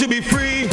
to be free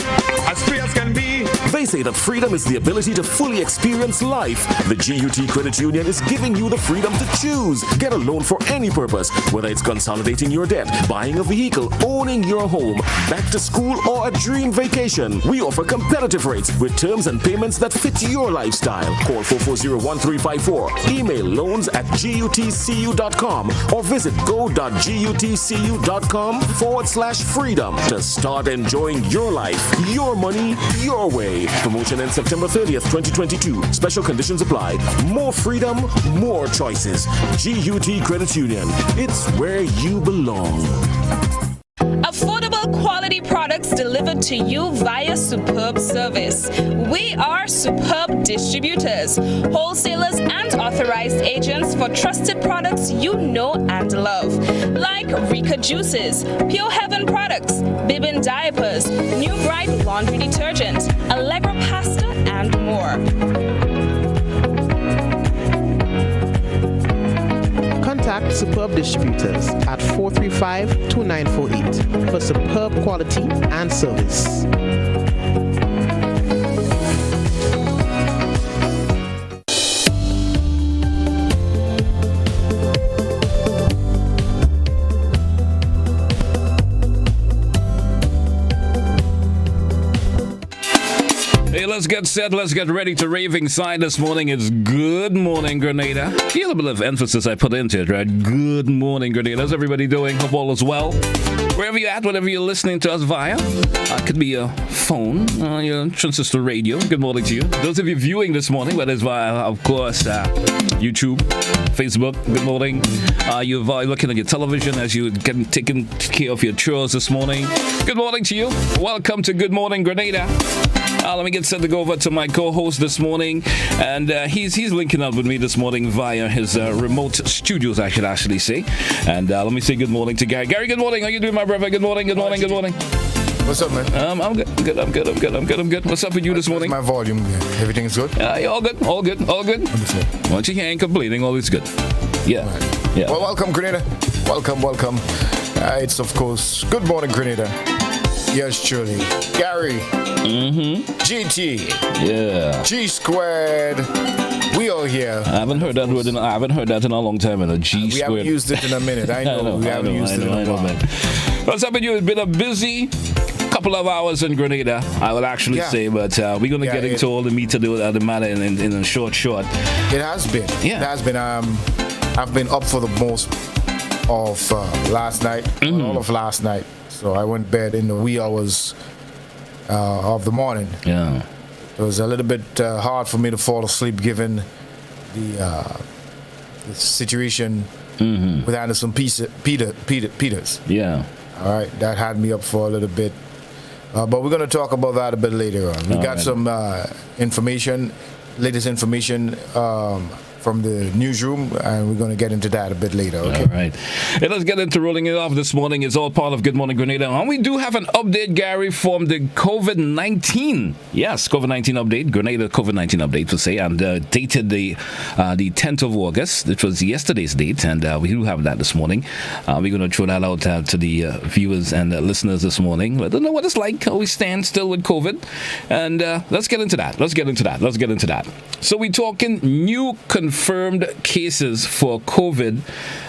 as can be. They say that freedom is the ability to fully experience life. The GUT Credit Union is giving you the freedom to choose. Get a loan for any purpose, whether it's consolidating your debt, buying a vehicle, owning your home, back to school, or a dream vacation. We offer competitive rates with terms and payments that fit your lifestyle. Call 440-1354. Email loans@gutcu.com or visit go.gutcu.com/freedom to start enjoying your life, your money, your way. Promotion ends September 30th, 2022. Special conditions apply. More freedom, more choices. GUT Credit Union. It's where you belong. Affordable quality products delivered to you via Superb Service. We are Superb Distributors, wholesalers and authorized agents for trusted products you know and love. Like Rika Juices, Pure Heaven products, Bibin diapers, New Bright laundry detergent, Allegra pasta, and more. Contact Superb Distributors at 435-2948 for superb quality and service. Let's get set. Let's get ready to raving side this morning. It's Good Morning Grenada. Feel a bit of emphasis I put into it, right? Good morning, Grenada. How's everybody doing? Hope all is well. Wherever you're at, whatever you're listening to us via, it could be your phone, your transistor radio. Good morning to you. Those of you viewing this morning, whether it's via, of course, YouTube, Facebook, good morning. You're looking at your television as you're taking care of your chores this morning. Good morning to you. Welcome to Good Morning Grenada. Let me get set to go over to my co-host this morning, and he's linking up with me this morning via his remote studios, I should actually say. And let me say good morning to Gary. Gary, good morning. How you doing, my brother? Good morning. Good morning. Good morning. What's up, man? I'm good. I'm good. What's up with you this morning? My volume. Everything's good. All good. Once you ain't complaining, always good. Yeah. Right. Yeah. Well, welcome, Grenada. Welcome. It's of course Good Morning Grenada. Yes, truly. Gary. GT. Yeah. G squared. We are here. I haven't heard that word in a long time. In a G squared. We haven't used it in a minute. I know. We haven't used it in a while. What's up with you? It's been a busy couple of hours in Grenada, I would actually say, but we're going to get into all the meat of the matter in a short. It has been. Yeah. It has been. I've been up for the most of last night, all of last night. So I went to bed in the wee hours of the morning. Yeah. It was a little bit hard for me to fall asleep given the situation with Anderson Peters. Yeah. All right. That had me up for a little bit. But we're going to talk about that a bit later on. We got some latest information from the newsroom, and we're going to get into that a bit later. Okay. All right. Hey, let's get into rolling it off this morning. It's all part of Good Morning Grenada. And we do have an update, Gary, from the COVID-19. Yes, COVID-19 update. Grenada COVID-19 update, per se, and dated the 10th of August. It was yesterday's date, and we do have that this morning. We're going to throw that out to the viewers and listeners this morning. Let them know what it's like, how we stand still with COVID. And let's get into that. So we're talking new confirmed cases for COVID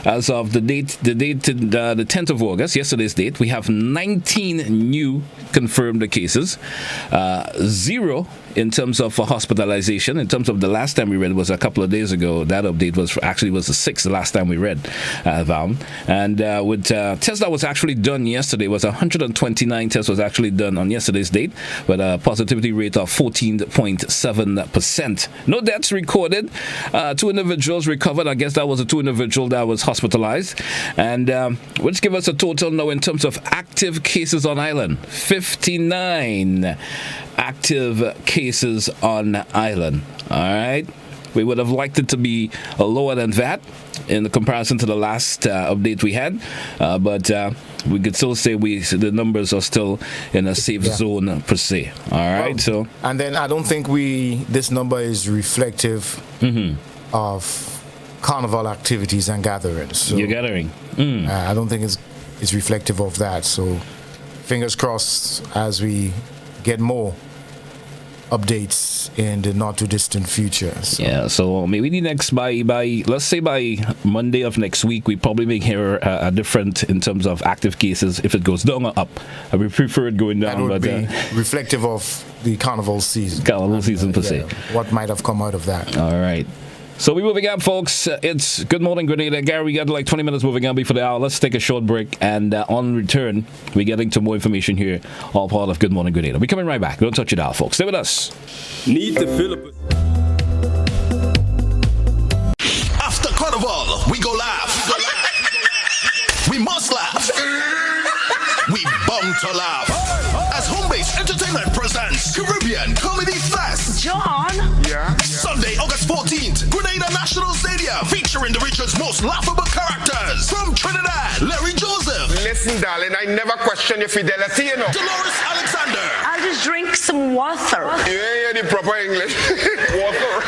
as of the 10th of August, yesterday's date. We have 19 new confirmed cases, 0 in terms of hospitalization. In terms of the last time we read was a couple of days ago. That update was the 6th the last time we read, Val. And with tests that was actually done yesterday, was 129 tests was actually done on yesterday's date with a positivity rate of 14.7%. No deaths recorded. 2 individuals recovered. I guess that was the 2 individuals that was hospitalized. And which give us a total now in terms of active cases on island. 59 active cases on island. All right. We would have liked it to be lower than that in comparison to the last update we had, but we could still say the numbers are still in a safe zone per se. All right. Well, so and then I don't think this number is reflective of carnival activities and gatherings. So, you're gathering. I don't think it's reflective of that. So fingers crossed as we get more updates in the not too distant future. So maybe next by let's say by Monday of next week, we probably may hear a different in terms of active cases if it goes down or up. I would prefer it going down, that would but be reflective of the carnival season. Per se. What might have come out of that? All right. So we're moving up, folks. It's Good Morning Grenada. Gary, we got like 20 minutes moving on before the hour. Let's take a short break, and on return, we're getting to more information here, all part of Good Morning Grenada. We're coming right back. Don't touch it out, folks. Stay with us. Need the Philippines. After Carnival, we go laugh. We must laugh. We bound to laugh. As Homebase Entertainment presents Caribbean Comedy Fest. John? Yeah. Sunday, August 14th, Grenada National Stadium, featuring the region's most laughable characters. From Trinidad, Larry Joseph. Listen, darling, I never question your fidelity, you know. Dolores Alexander. I'll just drink some water. You ain't hear the proper English. Water.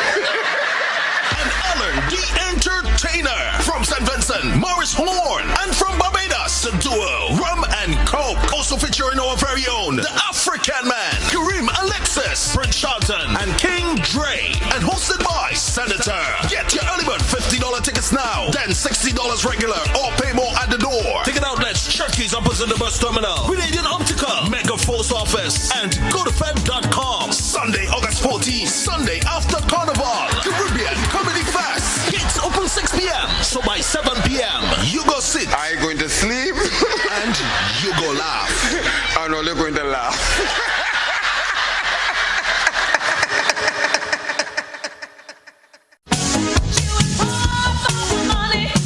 And Ellen, the Entertainer. From St. Vincent, Morris Horn. And from Barbados, the duo Rum and Coke. Also featuring our very own, the African Man, Kareem Alexis, Prince Charlton, and King Dre. And hosted by Senator. Get your early bird $50 tickets now, then $60 regular, or pay more at the door. Ticket outlets, Churchies opposite the bus terminal, Grenadian Optical, Mega Force Office, and GoToFed.com. Sunday, August 14th, Sunday after Carnival, Caribbean Comedy Fest. Gates open 6 p.m. So by 7 p.m., you go sit. I going to sleep. And you go laugh. I'm only going to laugh.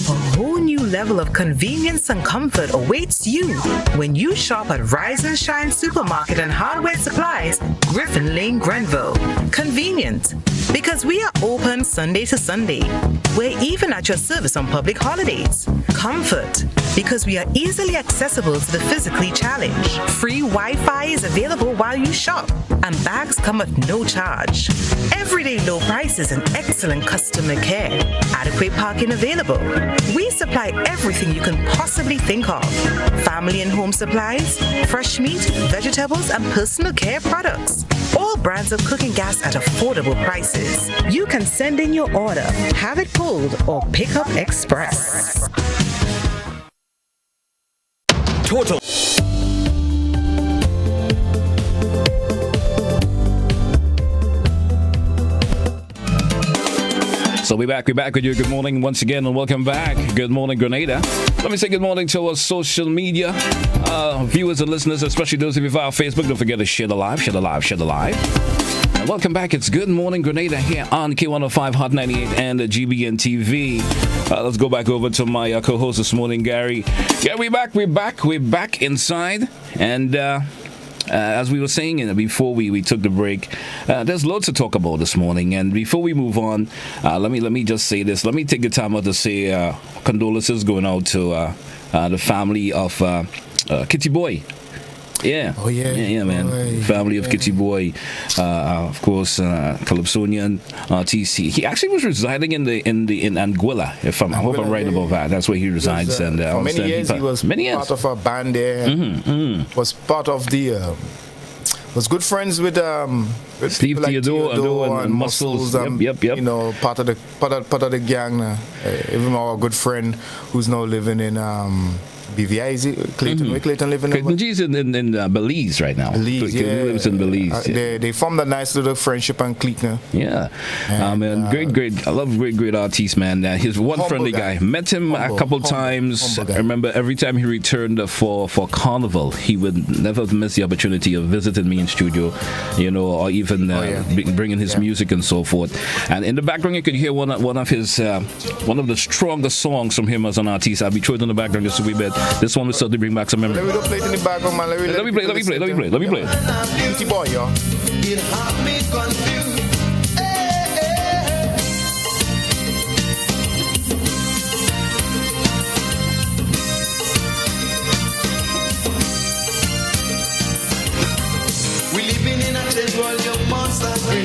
A whole new level of convenience and comfort awaits you when you shop at Rise and Shine Supermarket and Hardware Supplies, Griffin Lane, Grenville. Convenient, because we are open Sunday to Sunday. We're even at your service on public holidays. Comfort, because we are easily accessible to the physically challenged. Free Wi-Fi is available while you shop, and bags come at no charge. Everyday low prices and excellent customer care. Adequate parking available. We supply everything you can possibly think of. Family and home supplies, fresh meat, vegetables, and personal care products. All brands of cooking gas at affordable prices. You can send in your order, have it pulled, or pick up express. Total. So we're back with you. Good morning once again and welcome back. Good morning, Grenada. Let me say good morning to our social media viewers and listeners, especially those of you via Facebook. Don't forget to share the live. And welcome back. It's Good Morning Grenada here on K105 Hot 98 and the GBN TV. Let's go back over to my co-host this morning, Gary. Yeah, we're back inside. And as we were saying before we took the break, there's loads to talk about this morning. And before we move on, let me just say this. Let me take the time out to say condolences going out to the family of Kitty Boy. Yeah. Oh, yeah. Yeah, man. Boy. Family of Kitty Boy. Of course, Calypsonian TC. He actually was residing in Anguilla, if I hope I'm right about that. That's where he resides. For many years, he was part of a band there. Was part of the... was good friends with Steve like Theodore and Muscles. Yep. You know, part of the gang. Even our good friend who's now living in BVI, is it Clayton? Where Clayton living? Clayton G's in Belize right now. Belize, He lives in Belize. They formed a nice little friendship and clique now. Yeah, man, great. I love great artist, man. He's one friendly guy. Met him a couple times. I remember every time he returned for Carnival, he would never miss the opportunity of visiting me in studio, you know, or even bringing his music and so forth. And in the background, you could hear one of the strongest songs from him as an artist. I'll be throwing in the background just a wee bit. This one will certainly bring back some memory. Let me play it in the background, man. Let me play. Kitty Boy, yo. It had me confused. We living in a dead world, your monster brain.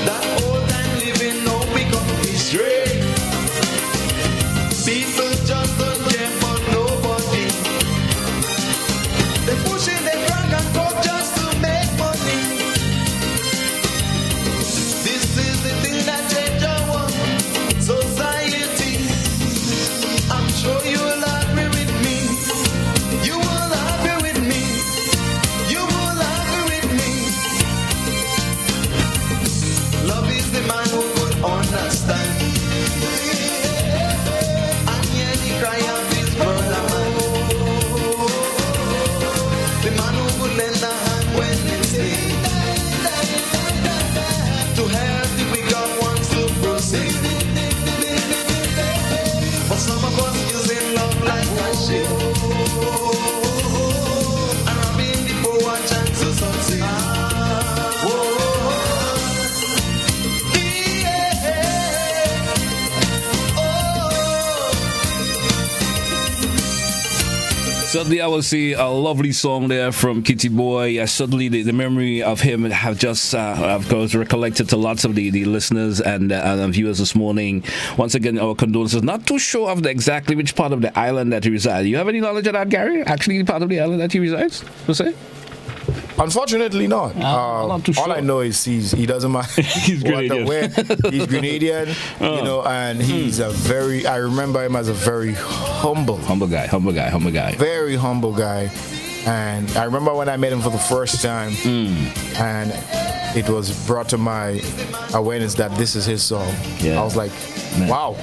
That old time living now become history. People just don't care for nobody. Suddenly, I will see a lovely song there from Kitty Boy. Suddenly, the memory of him have just, of course, recollected to lots of the listeners and viewers this morning. Once again, our condolences. Not too sure of exactly which part of the island that he resides. You have any knowledge of that, Gary? Actually, part of the island that he resides, per se? Unfortunately, not. Not too sure. All I know is he doesn't mind. He's Grenadian. He's Grenadian, and he's I remember him as a very humble guy. Very humble guy. And I remember when I met him for the first time, and it was brought to my awareness that this is his song. Yeah. I was like, wow.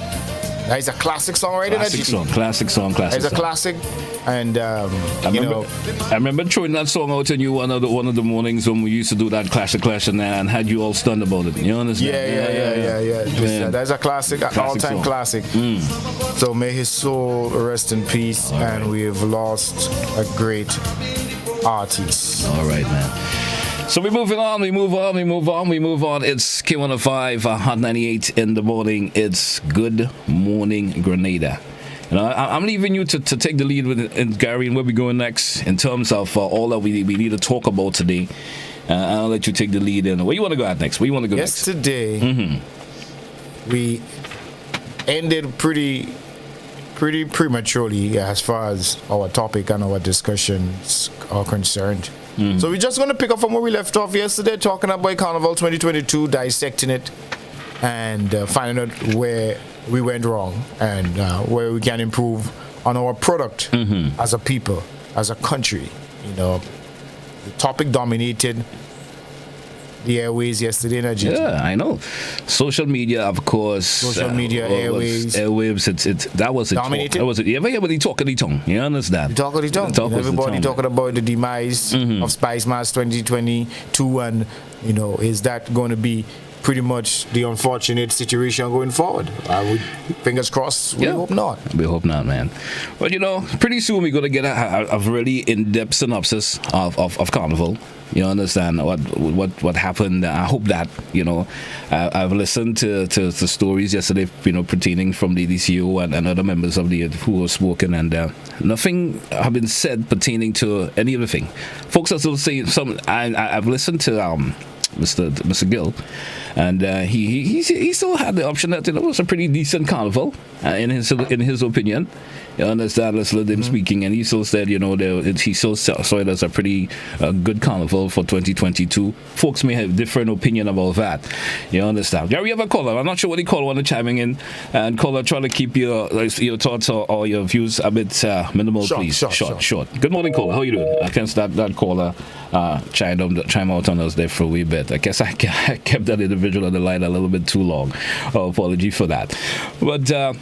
That is a classic song, right? Classic song. It's a classic, and I remember throwing that song out to you one of the mornings when we used to do that clash and had you all stunned about it. You understand? Yeah. That's a classic all-time song. classic. So may his soul rest in peace, and we have lost a great artist. All right, man. So we move on. It's K105, Hot 98 in the morning. It's Good Morning Grenada. I'm leaving you to take the lead with Gary and where we're going next in terms of all that we need to talk about today. I'll let you take the lead in. Where you want to go at next? Yesterday, we ended pretty prematurely as far as our topic and our discussions are concerned. So we're just going to pick up from where we left off yesterday, talking about Carnival 2022, dissecting it, and finding out where we went wrong and where we can improve on our product as a people, as a country. The topic dominated the airways yesterday in Argentina. Yeah, I know. Social media, of course. Airwaves. That was it. Dominated. That was it. Everybody talking the tongue. You understand? Talking the tongue. Everybody talking about the demise of Spice Mass 2022, and is that going to be pretty much the unfortunate situation going forward? Fingers crossed. We hope not. We hope not, man. But pretty soon we're going to get a really in-depth synopsis of Carnival. You understand what happened. I hope that I've listened to stories yesterday, pertaining from the DCO and other members of who were spoken, and nothing have been said pertaining to any of the thing. Folks are still saying some. I've listened to Mr. Gill, and he still had the option that it was a pretty decent carnival in his opinion. You understand? Let's let him speaking, and he still said, he still saw it as a pretty good carnival for 2022. Folks may have different opinion about that. You understand? Gary, you have a caller. I'm not sure what he called when chiming in, and caller, try to keep your thoughts or your views a bit minimal, please. Short. Good morning, caller. How you doing? I guess that caller chime out on us there for a wee bit. I guess I kept that individual on the line a little bit too long. Apology for that. But I'm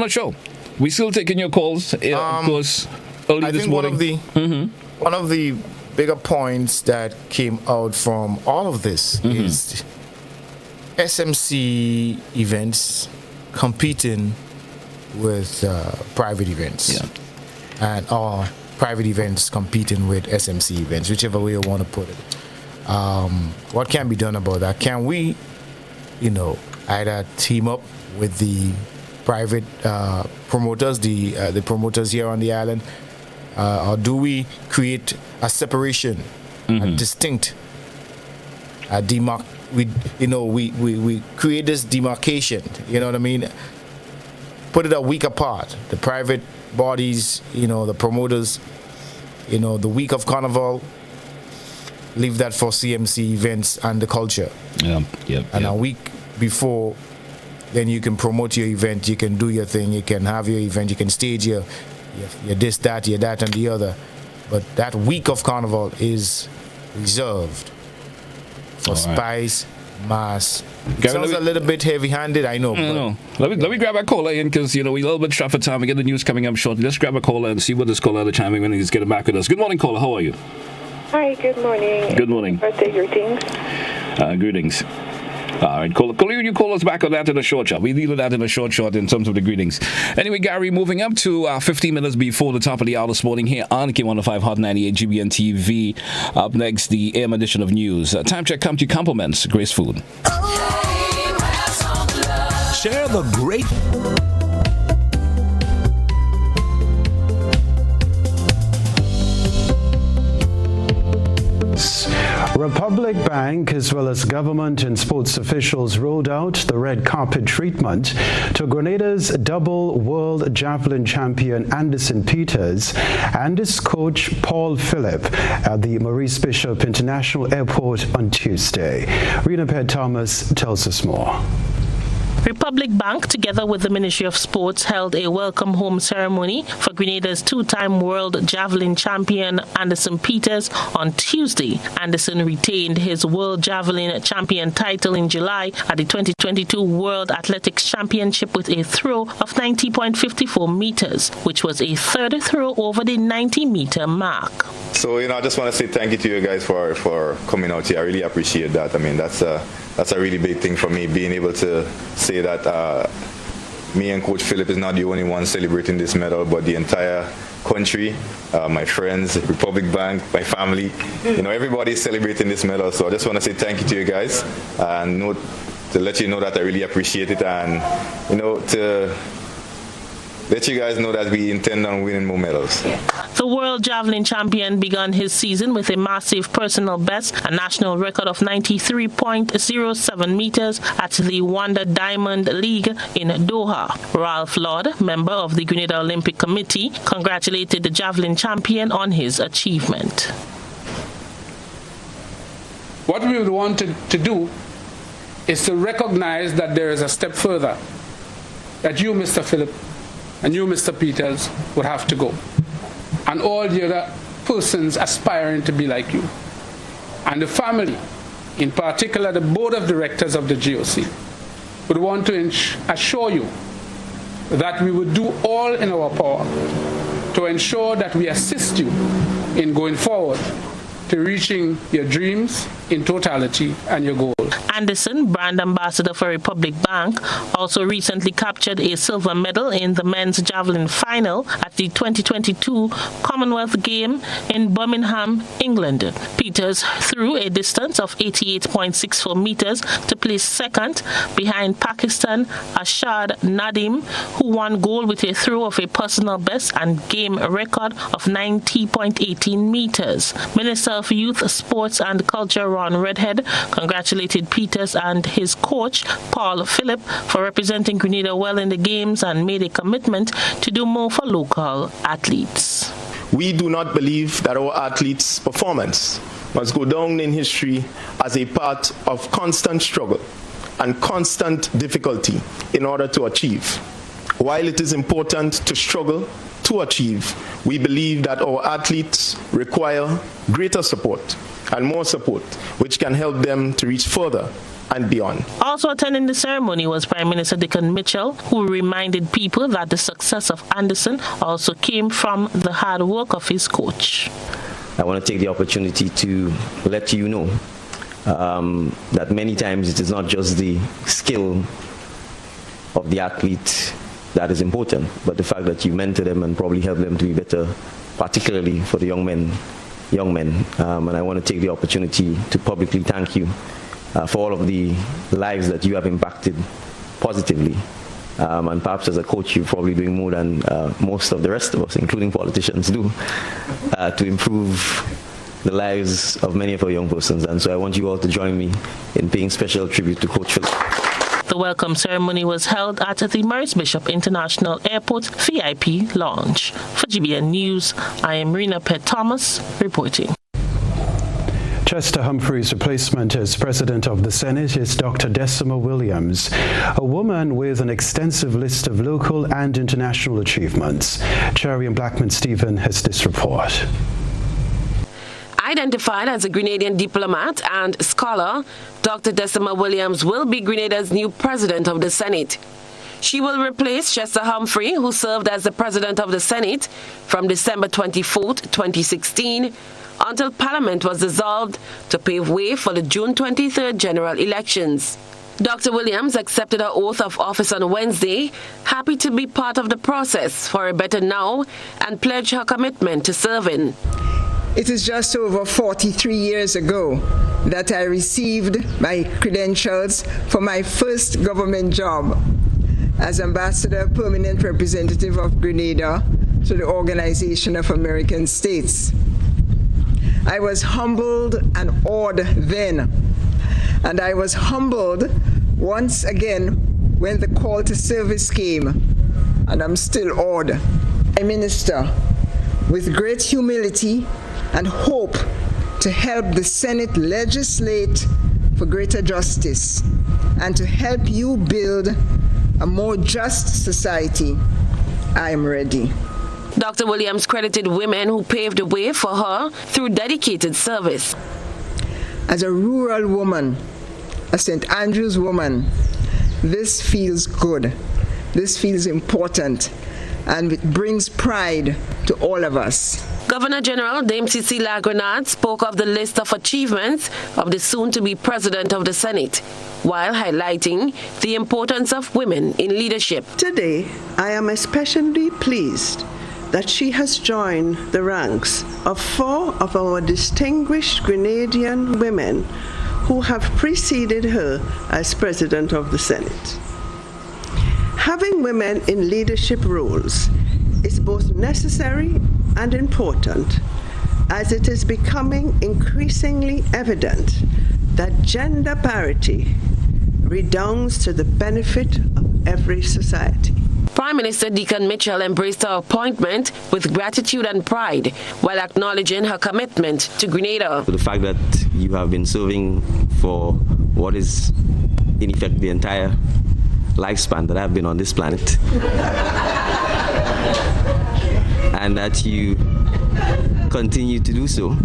not sure. We're still taking your calls, of course, early this morning. One of the bigger points that came out from all of this is SMC events competing with private events. Yeah. And or private events competing with SMC events, whichever way you want to put it. What can be done about that? Can we, either team up with the private promoters, the promoters here on the island, or do we create a separation, a distinct, we create this demarcation. You know what I mean? Put it a week apart. The private bodies, the promoters, the week of Carnival, leave that for CMC events and the culture. And a week before, then you can promote your event, you can do your thing, you can have your event, you can stage your this, that, your that, and the other. But that week of Carnival is reserved for Spice Mass. It sounds a little bit heavy-handed, I know. Let me grab a caller in, because we're a little bit strapped for time. We get the news coming up shortly. Let's grab a caller and see what this caller is chiming when he's getting back with us. Good morning, caller. How are you? Hi, good morning. Good morning. Birthday greetings. Greetings. All right, you call us back on that in a short shot. We deal with that in a short in terms of the greetings. Anyway, Gary, moving up to 15 minutes before the top of the hour this morning here on K105 Hot 98 GBN TV. Up next, the AM edition of news. Time check come to compliments. Grace Food. Share the great... sports. Republic Bank, as well as government and sports officials, rolled out the red carpet treatment to Grenada's double world javelin champion Anderson Peters and his coach Paul Phillip at the Maurice Bishop International Airport on Tuesday. Rena Pett Thomas tells us more. Republic Bank, together with the Ministry of Sports, held a welcome home ceremony for Grenada's two-time world javelin champion Anderson Peters on Tuesday. Anderson retained his world javelin champion title in July at the 2022 World Athletics Championship with a throw of 90.54 meters, which was a third throw over the 90-meter mark. So, I just want to say thank you to you guys for coming out here. I really appreciate that. I mean, that's a really big thing for me, being able to say that me and Coach Phillip is not the only one celebrating this medal, but the entire country, my friends, Republic Bank, my family, everybody is celebrating this medal. So I just want to say thank you to you guys and to let you know that I really appreciate it, and to let you guys know that we intend on winning more medals. The world javelin champion began his season with a massive personal best, a national record of 93.07 meters at the Wanda Diamond League in Doha. Ralph Lord, member of the Grenada Olympic Committee, congratulated the javelin champion on his achievement. What we would want to do is to recognize that there is a step further, that you, Mr. Phillip, and you, Mr. Peters, would have to go. And all the other persons aspiring to be like you. And the family, in particular the board of directors of the GOC, would want to assure you that we would do all in our power to ensure that we assist you in going forward to reaching your dreams in totality and your goals. Anderson, brand ambassador for Republic Bank, also recently captured a silver medal in the men's javelin final at the 2022 Commonwealth Game in Birmingham, England. Peters threw a distance of 88.64 meters to place second behind Pakistan Ashad Nadim, who won gold with a throw of a personal best and game record of 90.18 meters. Minister of Youth, Sports and Culture Ron Redhead congratulated Peters and his coach Paul Phillip for representing Grenada well in the games and made a commitment to do more for local athletes. We do not believe that our athletes' performance must go down in history as a part of constant struggle and constant difficulty in order to achieve. While it is important to struggle to achieve, we believe that our athletes require greater support and more support, which can help them to reach further and beyond. Also attending the ceremony was Prime Minister Dickon Mitchell, who reminded people that the success of Anderson also came from the hard work of his coach. I want to take the opportunity to let you know that many times it is not just the skill of the athlete that is important, but the fact that you mentor them and probably help them to be better, particularly for the young men. And I want to take the opportunity to publicly thank you for all of the lives that you have impacted positively. And perhaps as a coach, you're probably doing more than most of the rest of us, including politicians, do to improve the lives of many of our young persons. And so I want you all to join me in paying special tribute to Coach Phillip. The welcome ceremony was held at the Maurice Bishop International Airport VIP Lounge. For GBN News, I am Rena Pett Thomas reporting. Chester Humphrey's replacement as President of the Senate is Dr. Decima Williams, a woman with an extensive list of local and international achievements. Cherry and Blackman Stephen has this report. Identified as a Grenadian diplomat and scholar, Dr. Decima Williams will be Grenada's new President of the Senate. She will replace Chester Humphrey, who served as the President of the Senate from December 24, 2016, until Parliament was dissolved to pave way for the June 23rd general elections. Dr. Williams accepted her oath of office on Wednesday, happy to be part of the process for a better now, and pledged her commitment to serving. It is just over 43 years ago that I received my credentials for my first government job as Ambassador Permanent Representative of Grenada to the Organization of American States. I was humbled and awed then. And I was humbled once again when the call to service came. And I'm still awed. Prime Minister, with great humility and hope to help the Senate legislate for greater justice and to help you build a more just society, I am ready. Dr. Williams credited women who paved the way for her through dedicated service. As a rural woman, a St. Andrews woman, this feels good. This feels important, and it brings pride to all of us. Governor General Dame Cecilia Grenade spoke of the list of achievements of the soon-to-be President of the Senate, while highlighting the importance of women in leadership. Today, I am especially pleased that she has joined the ranks of 4 of our distinguished Grenadian women who have preceded her as President of the Senate. Having women in leadership roles is both necessary and important, as it is becoming increasingly evident that gender parity redounds to the benefit of every society. Prime Minister Deacon Mitchell embraced her appointment with gratitude and pride while acknowledging her commitment to Grenada. The fact that you have been serving for what is, in effect, the entire lifespan that I've been on this planet, and that you continue to do so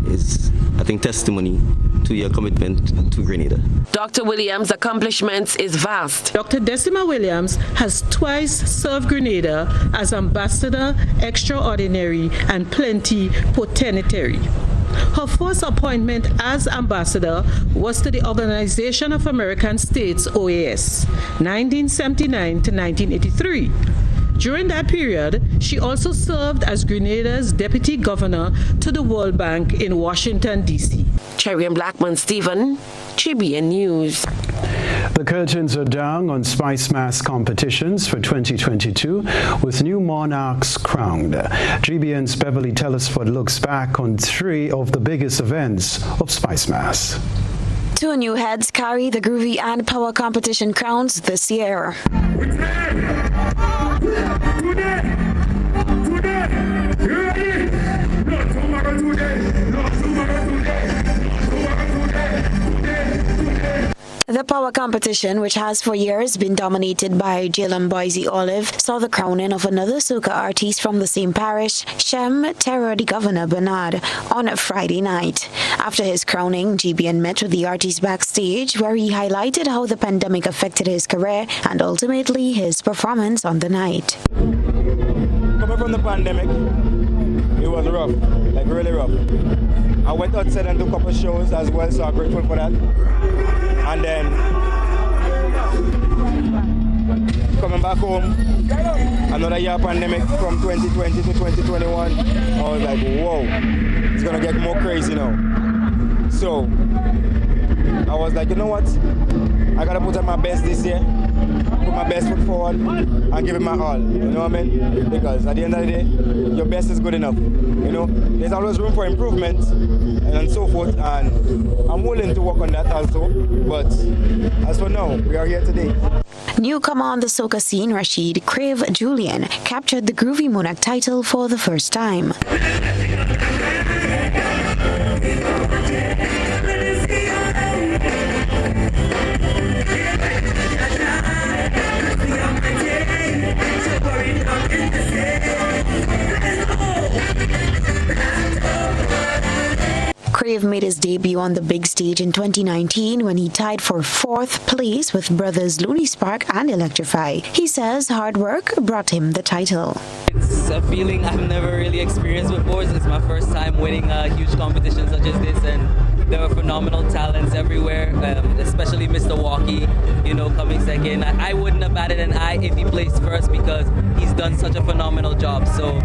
is, I think, testimony to your commitment to Grenada. Dr. Williams' accomplishments is vast. Dr. Decima Williams has twice served Grenada as Ambassador Extraordinary and Plenipotentiary. Her first appointment as ambassador was to the Organization of American States, OAS, 1979 to 1983. During that period, she also served as Grenada's deputy governor to the World Bank in Washington, D.C. Cherry Blackman Stephen, GBN News. The curtains are down on Spice Mass competitions for 2022 with new monarchs crowned. GBN's Beverly Telesford looks back on 3 of the biggest events of Spice Mass. 2 new heads carry the Groovy and Power competition crowns this year. The Power competition, which has for years been dominated by Jalem Boise Olive, saw the crowning of another soca artist from the same parish, Shem Terror the Governor Bernard, on Friday night. After his crowning, GBN met with the artist backstage, where he highlighted how the pandemic affected his career and ultimately his performance on the night. Coming from the pandemic, it was rough, like really rough. I went outside and did a couple shows as well, so I'm grateful for that. And then coming back home, another year pandemic from 2020 to 2021. I was like, whoa, it's gonna get more crazy now. So I was like, you know what? I gotta put on my best this year, put my best foot forward, and give it my all. You know what I mean? Because at the end of the day, your best is good enough. You know, there's always room for improvement and so forth, and I'm willing to work on that also. But as for now, we are here today. Newcomer on the soca scene, Rashid Crave Julian, captured the Groovy Monarch title for the first time. Crave made his debut on the big stage in 2019 when he tied for 4th place with brothers Looney Spark and Electrify. He says hard work brought him the title. It's a feeling I've never really experienced before. It's my first time winning a huge competition such as this, and there were phenomenal talents everywhere, especially Mr. Walkie, you know, coming second. I wouldn't have batted an eye if he placed first because he's done such a phenomenal job. So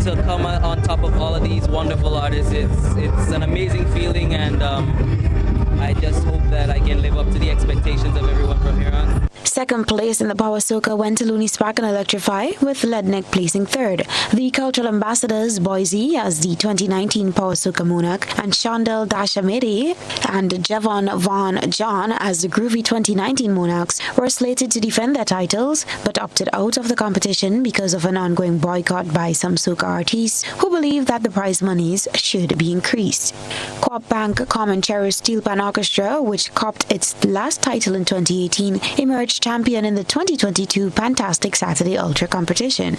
to come on top of all of these wonderful artists, it's an amazing feeling, and I just hope that I can live up to the expectations of everyone from here on. Second Second place in the Power Soca went to Looney Spark and Electrify, with Lednick placing third. The cultural ambassadors, Boise as the 2019 Power Soca Monarch, and Shondell Dashamede and Javon Von John as the Groovy 2019 Monarchs, were slated to defend their titles, but opted out of the competition because of an ongoing boycott by some soca artists who believe that the prize monies should be increased. Co-op Bank Common Cherry Steel Pan Orchestra, which copped its last title in 2018, emerged champion in the 2022 Fantastic Saturday Ultra competition,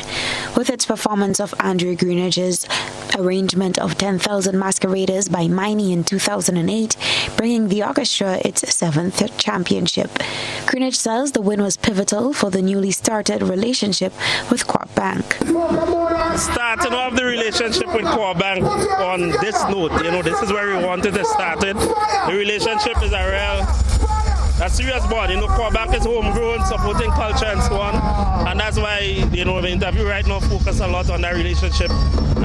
with its performance of Andrew Greenidge's arrangement of 10,000 Masqueraders by Miney in 2008, bringing the orchestra its 7th championship. Greenidge says the win was pivotal for the newly started relationship with Co-op Bank. Starting off the relationship with Co-op Bank on this note, this is where we wanted to start it. The relationship is a serious bond. Co-op Bank is homegrown, supporting culture and so on. And that's why, the interview right now focus a lot on that relationship.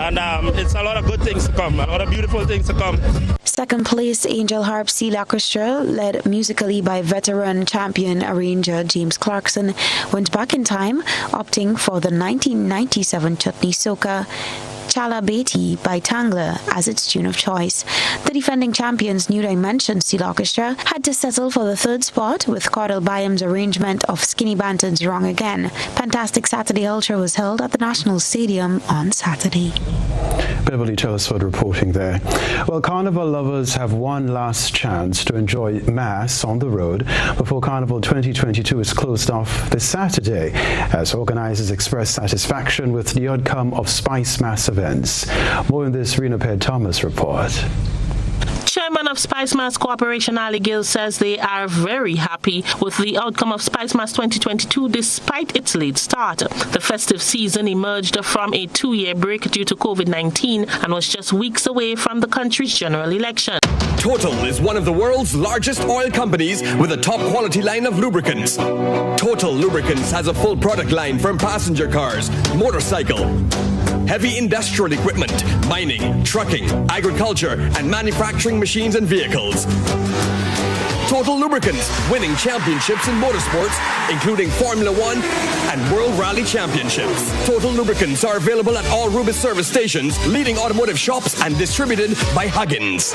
And it's a lot of good things to come, a lot of beautiful things to come. Second place Angel Harp Seal Orchestra, led musically by veteran champion arranger James Clarkson, went back in time, opting for the 1997 Chutney Soca Chala Beti by Tangler as its tune of choice. The defending champions New Dimension Steel Orchestra had to settle for the third spot with Cordell Byam's arrangement of Skinny Banton's Wrong Again. Fantastic Saturday Ultra was held at the National Stadium on Saturday. Beverly Telesford reporting there. Well, Carnival lovers have one last chance to enjoy Mass on the road before Carnival 2022 is closed off this Saturday, as organizers express satisfaction with the outcome of Spice Mass events. More in this Rena Ped Thomas report. Chairman of Spice Mass Corporation Ali Gill says they are very happy with the outcome of Spice Mass 2022 despite its late start. The festive season emerged from a 2-year break due to COVID-19 and was just weeks away from the country's general election. Total is one of the world's largest oil companies with a top quality line of lubricants. Total Lubricants has a full product line from passenger cars, motorcycle, heavy industrial equipment, mining, trucking, agriculture, and manufacturing machines and vehicles. Total Lubricants, winning championships in motorsports, including Formula One and World Rally Championships. Total Lubricants are available at all Rubis service stations, leading automotive shops, and distributed by Huggins.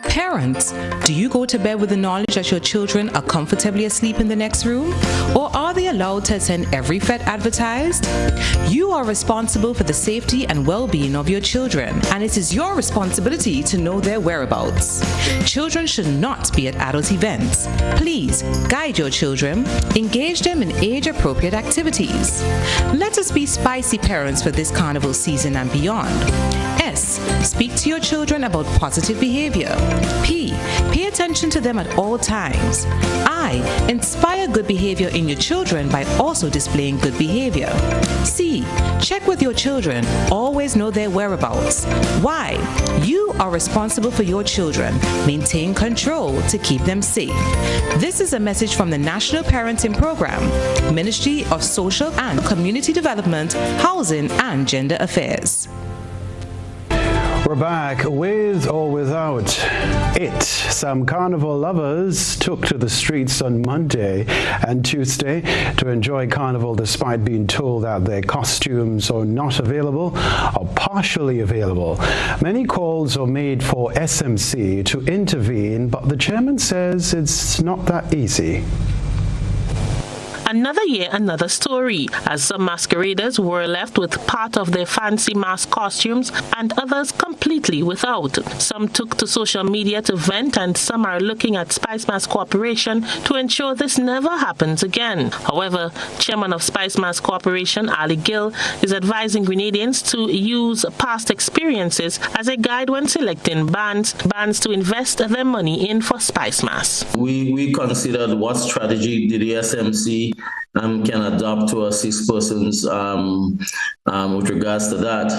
Parents, do you go to bed with the knowledge that your children are comfortably asleep in the next room? Or are they allowed to attend every fete advertised? You are responsible for the safety and well-being of your children, and it is your responsibility to know their whereabouts. Children should not be at adult events. Please guide your children, engage them in age-appropriate activities. Let us be spicy parents for this carnival season and beyond. S. Speak to your children about positive behavior. P. Pay attention to them at all times. I. Inspire good behavior in your children by also displaying good behavior. C. Check with your children. Always know their whereabouts. Y. You are responsible for your children. Maintain control to keep them safe. This is a message from the National Parenting Program, Ministry of Social and Community Development, Housing and Gender Affairs. We're back with or without it. Some carnival lovers took to the streets on Monday and Tuesday to enjoy carnival despite being told that their costumes are not available or partially available. Many calls are made for SMC to intervene, but the chairman says it's not that easy. Another year, another story, as some masqueraders were left with part of their fancy mask costumes and others completely without. Some took to social media to vent, and some are looking at Spice Mask Corporation to ensure this never happens again. However, Chairman of Spice Mask Corporation, Ali Gill, is advising Grenadians to use past experiences as a guide when selecting bands to invest their money in for Spice Mask. We considered what strategy the SMC can adopt to assist persons with regards to that.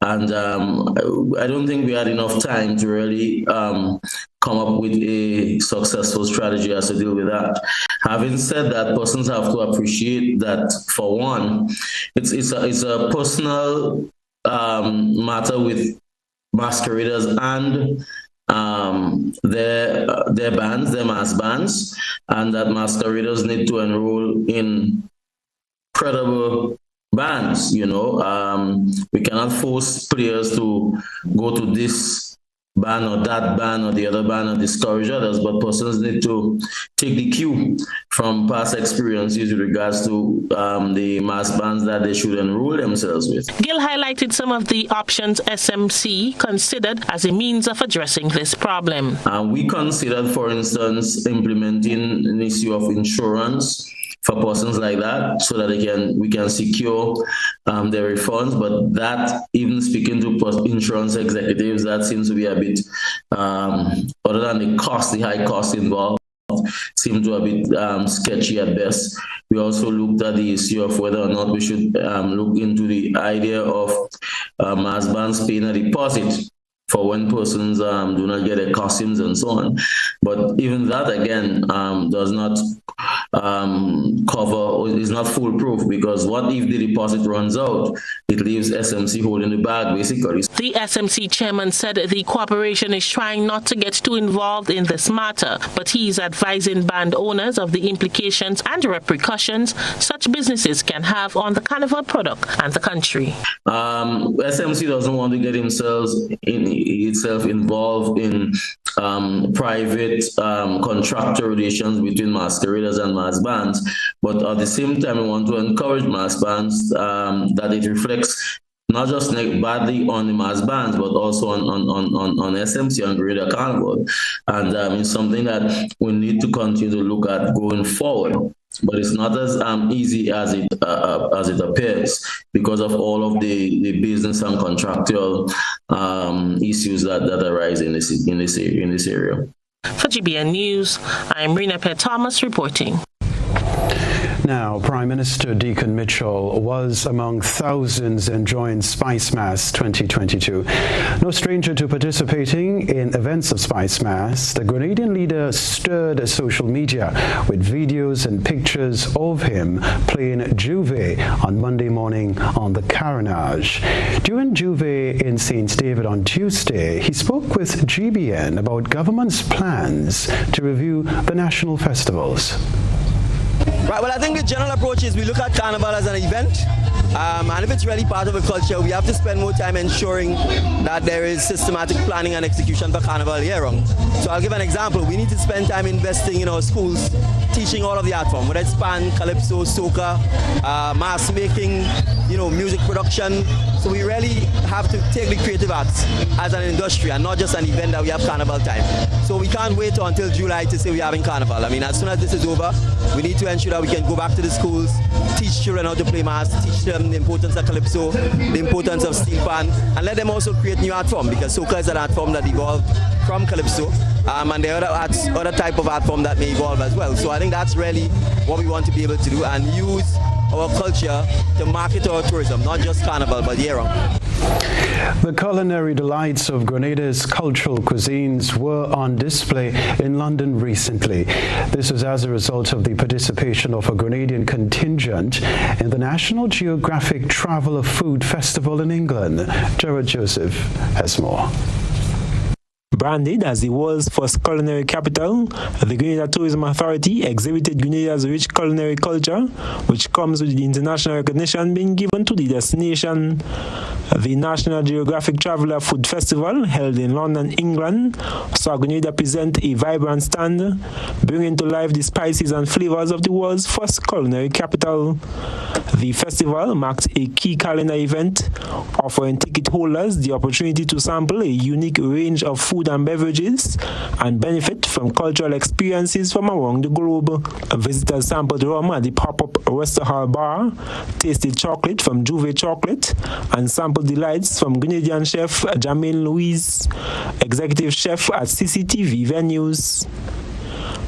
And I don't think we had enough time to really come up with a successful strategy as to deal with that. Having said that, persons have to appreciate that, for one, it's a personal matter with masqueraders and their bands, their mass bands, and that masqueraders need to enroll in credible bands. We cannot force players to go to this ban or that ban or the other ban or discourage others, but persons need to take the cue from past experiences with regards to the mass bands that they should enroll themselves with. Gill highlighted some of the options SMC considered as a means of addressing this problem. We considered, for instance, implementing an issue of insurance for persons like that, so that we can secure their refunds. But that, even speaking to insurance executives, that seems to be a bit, other than the high cost involved, seem to be a bit sketchy at best. We also looked at the issue of whether or not we should look into the idea of mass bands paying a deposit for when persons do not get their costumes and so on. But even that, again, does not cover, or is not foolproof, because what if the deposit runs out? It leaves SMC holding the bag, basically. The SMC chairman said the corporation is trying not to get too involved in this matter, but he's advising band owners of the implications and repercussions such businesses can have on the carnival product and the country. SMC doesn't want to get itself involved in private contractual relations between masqueraders and mass bands, but at the same time we want to encourage mass bands that it reflects not just badly on the mass bands, but also on SMC and Grenada Carnival. And it's something that we need to continue to look at going forward. But it's not as easy as it appears, because of all of the business and contractual issues that arise in this area. For GBN News, I'm Rena Pett Thomas reporting. Now, Prime Minister Deacon Mitchell was among thousands enjoying Spice Mass 2022. No stranger to participating in events of Spice Mass, the Grenadian leader stirred social media with videos and pictures of him playing Juve on Monday morning on the Carnage. During Juve in St. David on Tuesday, he spoke with GBN about government's plans to review the national festivals. Right, well, I think the general approach is we look at Carnival as an event, and if it's really part of a culture, we have to spend more time ensuring that there is systematic planning and execution for Carnival year round. So I'll give an example. We need to spend time investing in our schools, teaching all of the art form, whether it's band, calypso, soca, mask making, music production. So we really have to take the creative arts as an industry and not just an event that we have Carnival time. So we can't wait until July to say we're having Carnival. I mean, as soon as this is over, we need to ensure that we can go back to the schools, teach children how to play mask, teach them the importance of calypso, the importance of steel pan, and let them also create new art form, because soca is an art form that evolved from calypso, and there are other type of art form that may evolve as well. So I think that's really what we want to be able to do, and use our culture to market our tourism, not just Carnival, but year round. The culinary delights of Grenada's cultural cuisines were on display in London recently. This was as a result of the participation of a Grenadian contingent in the National Geographic Travel of Food Festival in England. Jared Joseph has more. Branded as the world's first culinary capital, the Grenada Tourism Authority exhibited Grenada's rich culinary culture, which comes with the international recognition being given to the destination. The National Geographic Traveller Food Festival, held in London, England, saw Grenada present a vibrant stand, bringing to life the spices and flavours of the world's first culinary capital. The festival marked a key calendar event, offering ticket holders the opportunity to sample a unique range of food and beverages and benefit from cultural experiences from around the globe. Visitors sampled rum at the pop-up Wester Hall bar, tasted chocolate from Juve Chocolate, and sampled delights from Grenadian chef Jamil Louise, executive chef at CCTV Venues.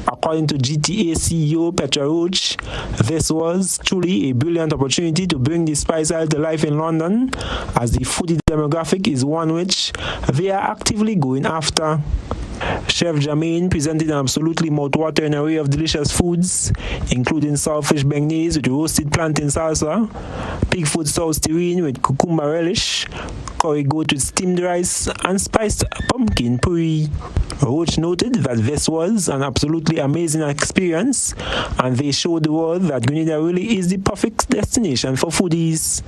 According to GTA CEO Petra Roach, this was truly a brilliant opportunity to bring the spice aisle to life in London, as the foodie demographic is one which they are actively going after. Chef Jermaine presented an absolutely mouth-watering array of delicious foods, including saltfish beignets with roasted plantain salsa, pig foot sauce terrine with cucumber relish, curry goat with steamed rice, and spiced pumpkin puree. Roach noted that this was an absolutely amazing experience, and they showed the world that Grenada really is the perfect destination for foodies.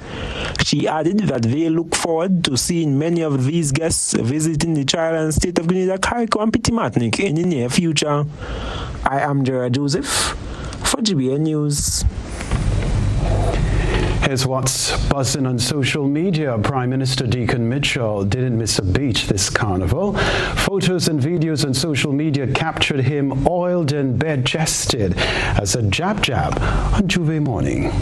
She added that they look forward to seeing many of these guests visiting the Trial and State of Grenada, Carrico and Pittimatnik in the near future. I am Gerard Joseph for GBN News. Here's what's buzzing on social media. Prime Minister Deacon Mitchell didn't miss a beat this carnival. Photos and videos on social media captured him oiled and bare-chested as a jab on Juve Morning.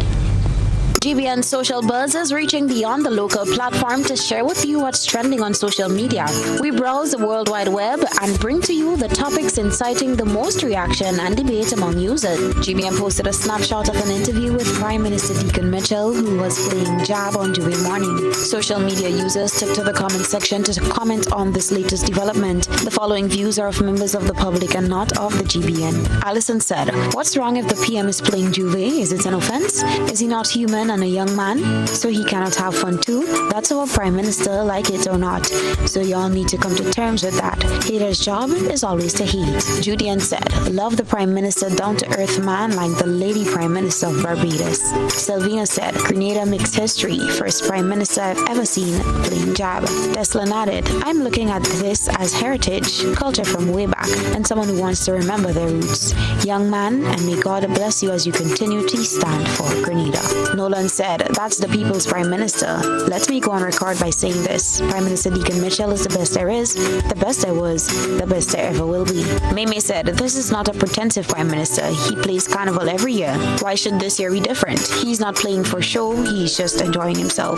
GBN Social Buzz is reaching beyond the local platform to share with you what's trending on social media. We browse the World Wide Web and bring to you the topics inciting the most reaction and debate among users. GBN posted a snapshot of an interview with Prime Minister Deacon Mitchell, who was playing jab on Juve Morning. Social media users took to the comment section to comment on this latest development. The following views are of members of the public and not of the GBN. Alison said, "What's wrong if the PM is playing Juve? Is it an offense? Is he not human and a young man, so he cannot have fun too? That's our Prime Minister, like it or not. So y'all need to come to terms with that. Haters' job is always to hate." Judian said, "Love the Prime Minister, down-to-earth man like the Lady Prime Minister of Barbados." Selvina said, "Grenada makes history. First Prime Minister I've ever seen playing jab." Deslan added, "I'm looking at this as heritage, culture from way back, and someone who wants to remember their roots. Young man, and may God bless you as you continue to stand for Grenada." Nolan said, "That's the people's Prime Minister. Let me go on record by saying this. Prime Minister Deacon Mitchell is the best there is, the best there was, the best there ever will be." Meme said, "This is not a pretensive Prime Minister. He plays Carnival every year. Why should this year be different? He's not playing for show, he's just enjoying himself."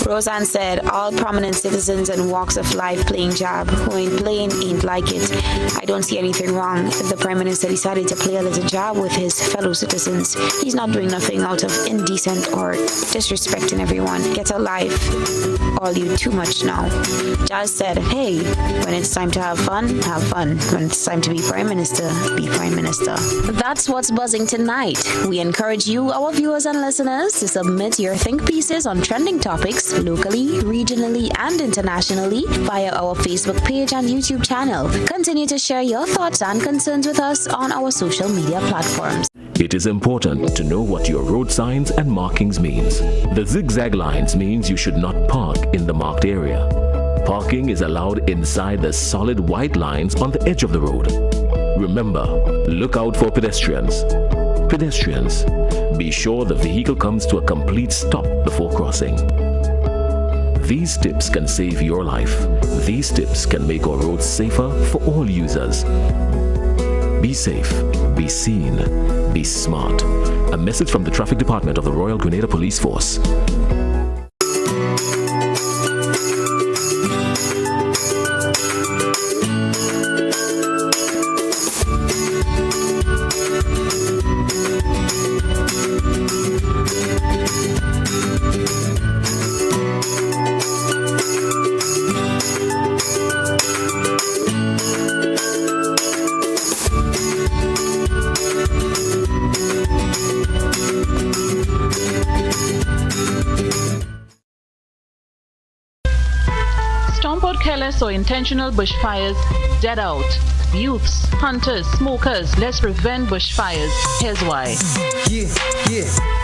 Roseanne said, "All prominent citizens and walks of life playing jab. Who ain't playing ain't like it. I don't see anything wrong if the Prime Minister decided to play a little jab with his fellow citizens. He's not doing nothing out of indecent or disrespecting everyone. Get a life. All you too much now." Jazz said, "Hey, when it's time to have fun, have fun. When it's time to be Prime Minister, be Prime Minister." That's what's buzzing tonight. We encourage you, our viewers and listeners, to submit your think pieces on trending topics locally, regionally, and internationally via our Facebook page and YouTube channel. Continue to share your thoughts and concerns with us on our social media platforms. It is important to know what your road signs and markings means. The zigzag lines means you should not park in the marked area. Parking is allowed inside the solid white lines on the edge of the road. Remember, look out for pedestrians. Pedestrians, be sure the vehicle comes to a complete stop before crossing. These tips can save your life. These tips can make our roads safer for all users. Be safe, be seen, be smart. A message from the Traffic Department of the Royal Grenada Police Force. stomp out careless or intentional bushfires dead out. Youths, hunters, smokers, let's prevent bushfires. Here's why. Yeah,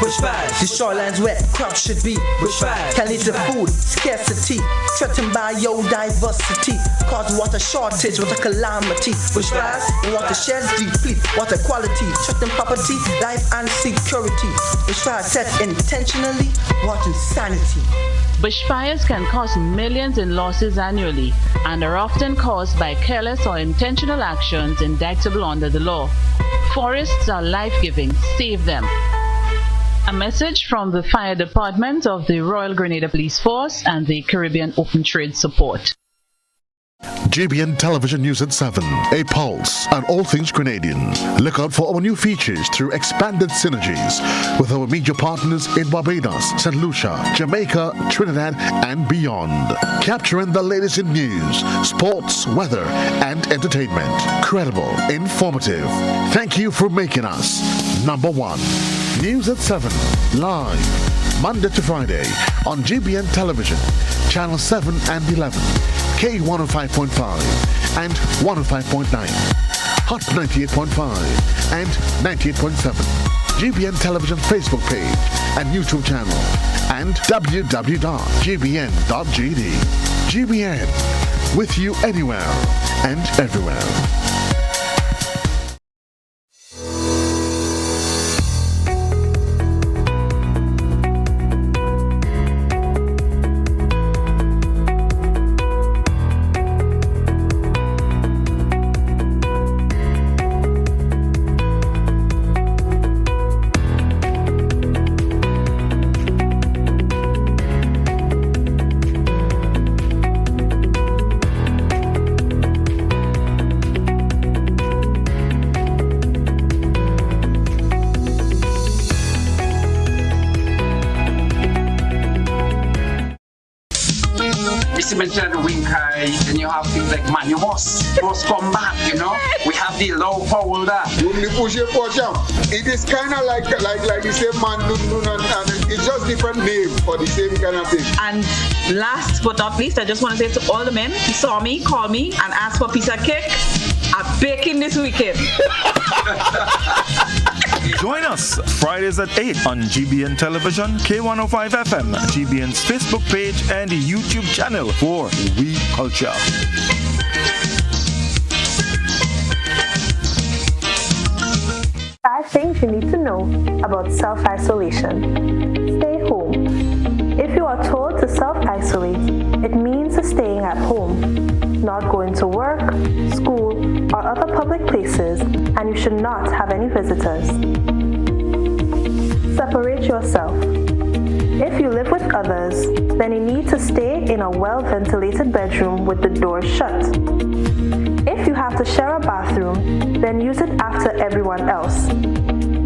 bushfires. The shoreline's wet, crops should be bushfires. Can lead to food scarcity, threatened biodiversity, cause water shortage, water calamity. Bushfires, the watersheds deplete, water quality, threaten property, life and security. Bushfires set intentionally, water insanity. Bushfires can cost millions in losses annually and are often caused by careless or intentional actions indictable under the law. Forests are life-giving. Save them. A message from the Fire Department of the Royal Grenada Police Force and the Caribbean Open Trade Support. GBN Television News at 7, a pulse on all things Grenadian. Look out for our new features through expanded synergies with our media partners in Barbados, St. Lucia, Jamaica, Trinidad, and beyond. Capturing the latest in news, sports, weather, and entertainment. Credible, informative. Thank you for making us number one. News at 7, live, Monday to Friday on GBN Television, Channel 7 and 11. K105.5 and 105.9, Hot 98.5 and 98.7, GBN Television Facebook page and YouTube channel, and www.gbn.gd. GBN, with you anywhere and everywhere. Mentioned the wing high, then you have things like man, you must come back, you know. We have the low power there. It is kind of like the same man, and it's just different name for the same kind of thing. And last but not least, I just want to say to all the men who saw me, call me, and ask for a piece of cake. I'm baking this weekend. Join us Fridays at 8 on GBN Television, K105 FM, GBN's Facebook page, and YouTube channel for We Culture. 5 things you need to know about self-isolation. Stay home. If you are told to self-isolate, it means staying at home, not going to work, school, or other public places, and you should not have any visitors. Separate yourself. If you live with others, then you need to stay in a well-ventilated bedroom with the door shut. If you have to share a bathroom, then use it after everyone else.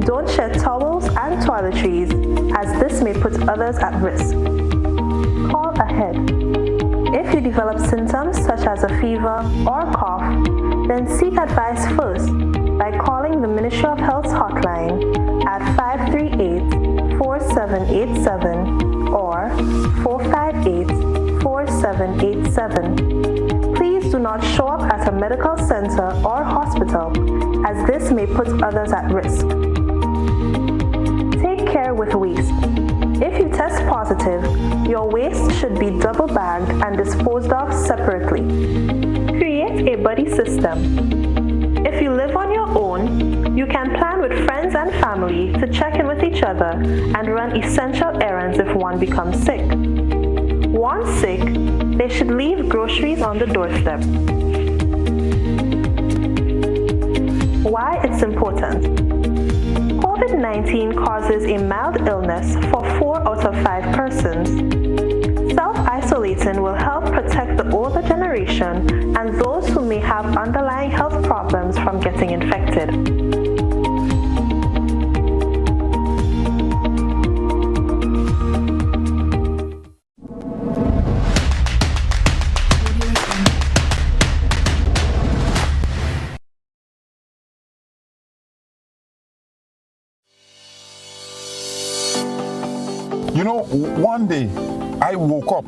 Don't share towels and toiletries, as this may put others at risk. Call ahead. If you develop symptoms such as a fever or cough, then seek advice first by calling the Ministry of Health's hotline at 538-4787 or 458-4787. Please do not show up at a medical center or hospital, as this may put others at risk. Take care with waste. If you test positive, your waste should be double bagged and disposed of separately. Create a buddy system. If you live on your own, you can plan with friends and family to check in with each other and run essential errands if one becomes sick. Once sick, they should leave groceries on the doorstep. Why it's important. COVID-19 causes a mild illness for 4 out of 5 persons. Self-isolating will help protect the older generation and those who may have underlying health problems from getting infected. You know, one day I woke up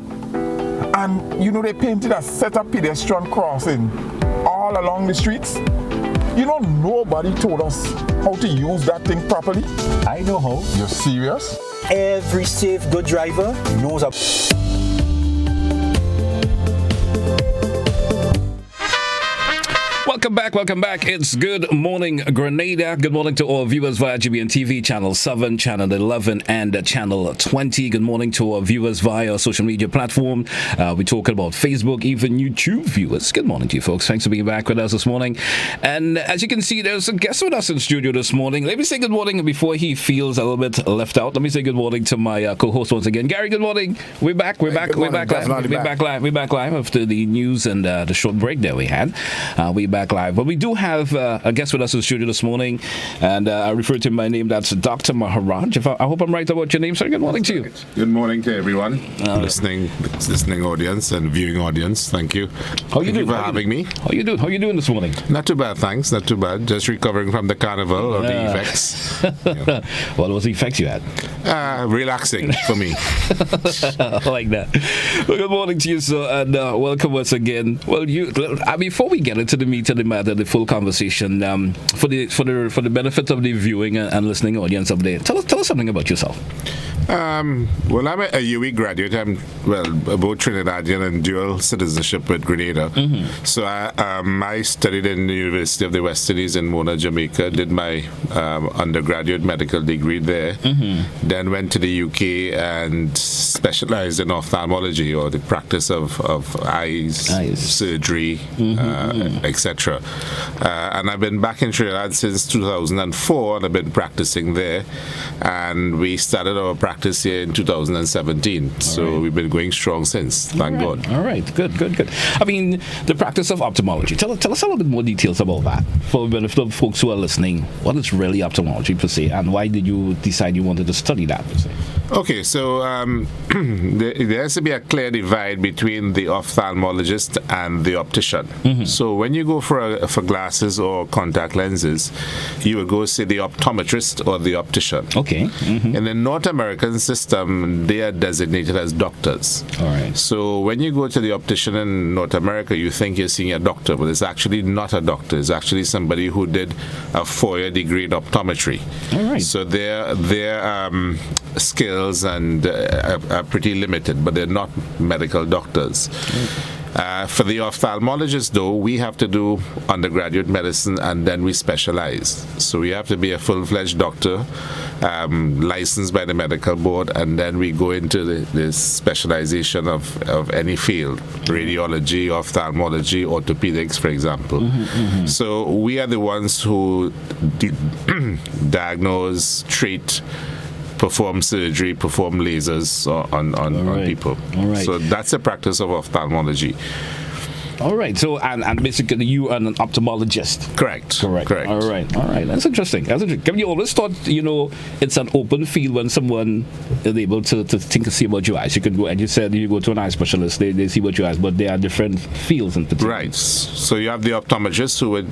And you know, they painted a set of pedestrian crossing all along the streets. You know, nobody told us how to use that thing properly. I know how. You're serious? Every safe good driver knows how. Welcome back. It's Good Morning Grenada. Good morning to all viewers via GBN TV, Channel 7, Channel 11, and Channel 20. Good morning to our viewers via our social media platform. We're talking about Facebook, even YouTube viewers. Good morning to you folks. Thanks for being back with us this morning. And as you can see, there's a guest with us in studio this morning. Let me say good morning before he feels a little bit left out. Let me say good morning to my co-host once again. Gary, good morning. We're back live after the news and the short break that we had. We're back live. But we do have a guest with us in the studio this morning, and I refer to my name. That's Dr. Maharaj. I hope I'm right about your name, sir. Good morning to you. Good morning to everyone, listening audience and viewing audience. Thank you. How you doing? For having me. How you doing? How you doing this morning? Not too bad, thanks. Not too bad. Just recovering from the carnival or the effects. What was the effects you had? Relaxing for me. I like that. Well, good morning to you, sir, and welcome once again. Well, before we get into the meat of the matter, the full conversation, for the benefit of the viewing and listening audience up there, tell us something about yourself. Well, I'm a UE graduate. I'm both Trinidadian and dual citizenship with Grenada. Mm-hmm. So I studied in the University of the West Indies in Mona, Jamaica. Did my undergraduate medical degree there. Mm-hmm. Then went to the UK and specialized in ophthalmology, or the practice of eyes. Surgery, etc. And I've been back in Trinidad since 2004, and I've been practicing there. And we started our practice here in 2017. So we've been going strong since. Thank God. All right. Good. I mean, the practice of ophthalmology. Tell us a little bit more details about that for the benefit of folks who are listening. What is really ophthalmology per se, and why did you decide you wanted to study that per se? Okay, so there has to be a clear divide between the ophthalmologist and the optician. Mm-hmm. So when you go for glasses or contact lenses, you would go see the optometrist or the optician. Okay. Mm-hmm. In the North American system, they are designated as doctors. All right. So when you go to the optician in North America, you think you're seeing a doctor, but it's actually not a doctor. It's actually somebody who did a 4-year degree in optometry. All right. So their skills and are pretty limited, but they're not medical doctors. For the ophthalmologist, though, we have to do undergraduate medicine and then we specialize. So we have to be a full-fledged doctor, licensed by the medical board, and then we go into the specialization of any field, radiology, ophthalmology, orthopedics, for example. Mm-hmm. So we are the ones who diagnose, treat, perform surgery, perform lasers on people. All right. So that's the practice of ophthalmology. All right. So, and basically, you are an ophthalmologist. Correct. All right. That's interesting. Have you always thought, it's an open field when someone is able to think and see about your eyes? You could go, and you said you go to an eye specialist, they see what your eyes, but there are different fields in particular. Right. So you have the optometrist who would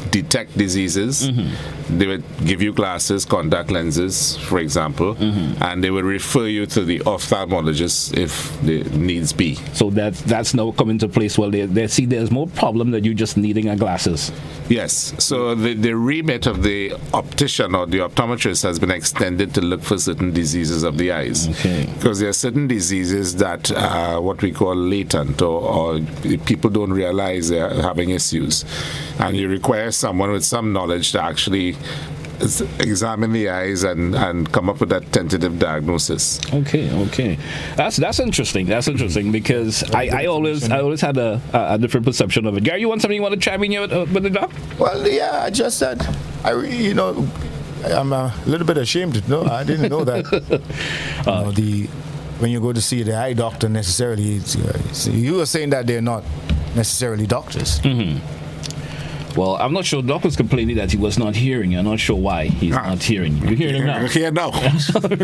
detect diseases. Mm-hmm. They would give you glasses, contact lenses, for example, and they would refer you to the ophthalmologist if the needs be. So that's now come into place. Well, they see there's more problem than you just needing glasses. Yes. So the remit of the optician or the optometrist has been extended to look for certain diseases of the eyes. Okay. Because there are certain diseases that are what we call latent, or people don't realize they're having issues, and you require someone with some knowledge to actually examine the eyes and come up with that tentative diagnosis. Okay. That's interesting. Because I always had a different perception of it. Gary, you want something you want to chime in here with the doc? Well, yeah, I just said, I'm a little bit ashamed. No, I didn't know that. When you go to see the eye doctor, necessarily, you were saying that they're not necessarily doctors. Mm-hmm. Well, I'm not sure. Doc was complaining that he was not hearing you. I'm not sure why he's not hearing you. You're hearing him now. Yeah, no.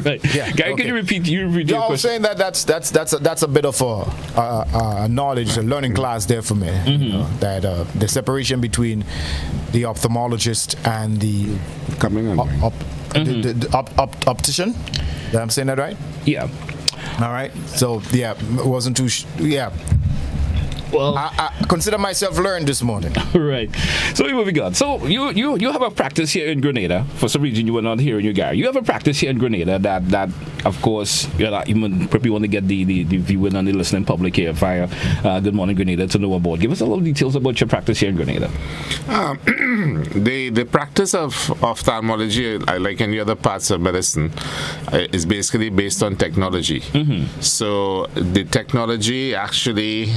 Right. Yeah, Gary, can you repeat your question? I was saying that that's a bit of a knowledge, a learning class there for me. Mm-hmm. That the separation between the ophthalmologist and the the optician. Am I saying that right? Yeah. All right. So yeah, wasn't too. Yeah. Well, I consider myself learned this morning. Right. So we're moving on. So you have a practice here in Grenada. For some reason you were not here in your Gary. You have a practice here in Grenada that of course you're not even probably want to get the viewing and the listening public here via Good Morning Grenada to know about. Give us a little details about your practice here in Grenada. The practice of ophthalmology, like any other parts of medicine, is basically based on technology. Mm-hmm. So the technology actually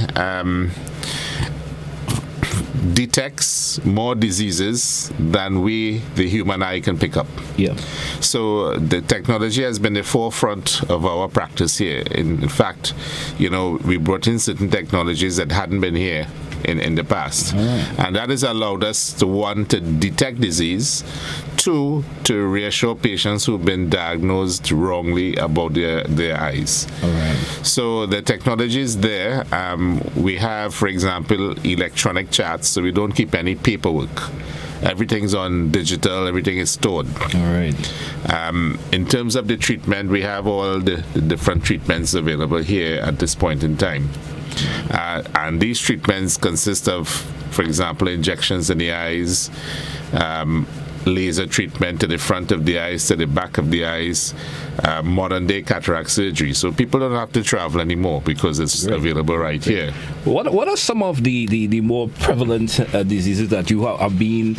detects more diseases than we, the human eye, can pick up. Yeah. So the technology has been the forefront of our practice here. In fact, we brought in certain technologies that hadn't been here in the past. And that has allowed us to, one, to detect disease, two, to reassure patients who've been diagnosed wrongly about their eyes. All right. So the technology is there. We have, for example, electronic charts, so we don't keep any paperwork. Everything's on digital, everything is stored. All right. In terms of the treatment, we have all the different treatments available here at this point in time. And these treatments consist of, for example, injections in the eyes, laser treatment to the front of the eyes, to the back of the eyes, modern day cataract surgery. So people don't have to travel anymore because it's available right here. What are some of the more prevalent diseases that you have been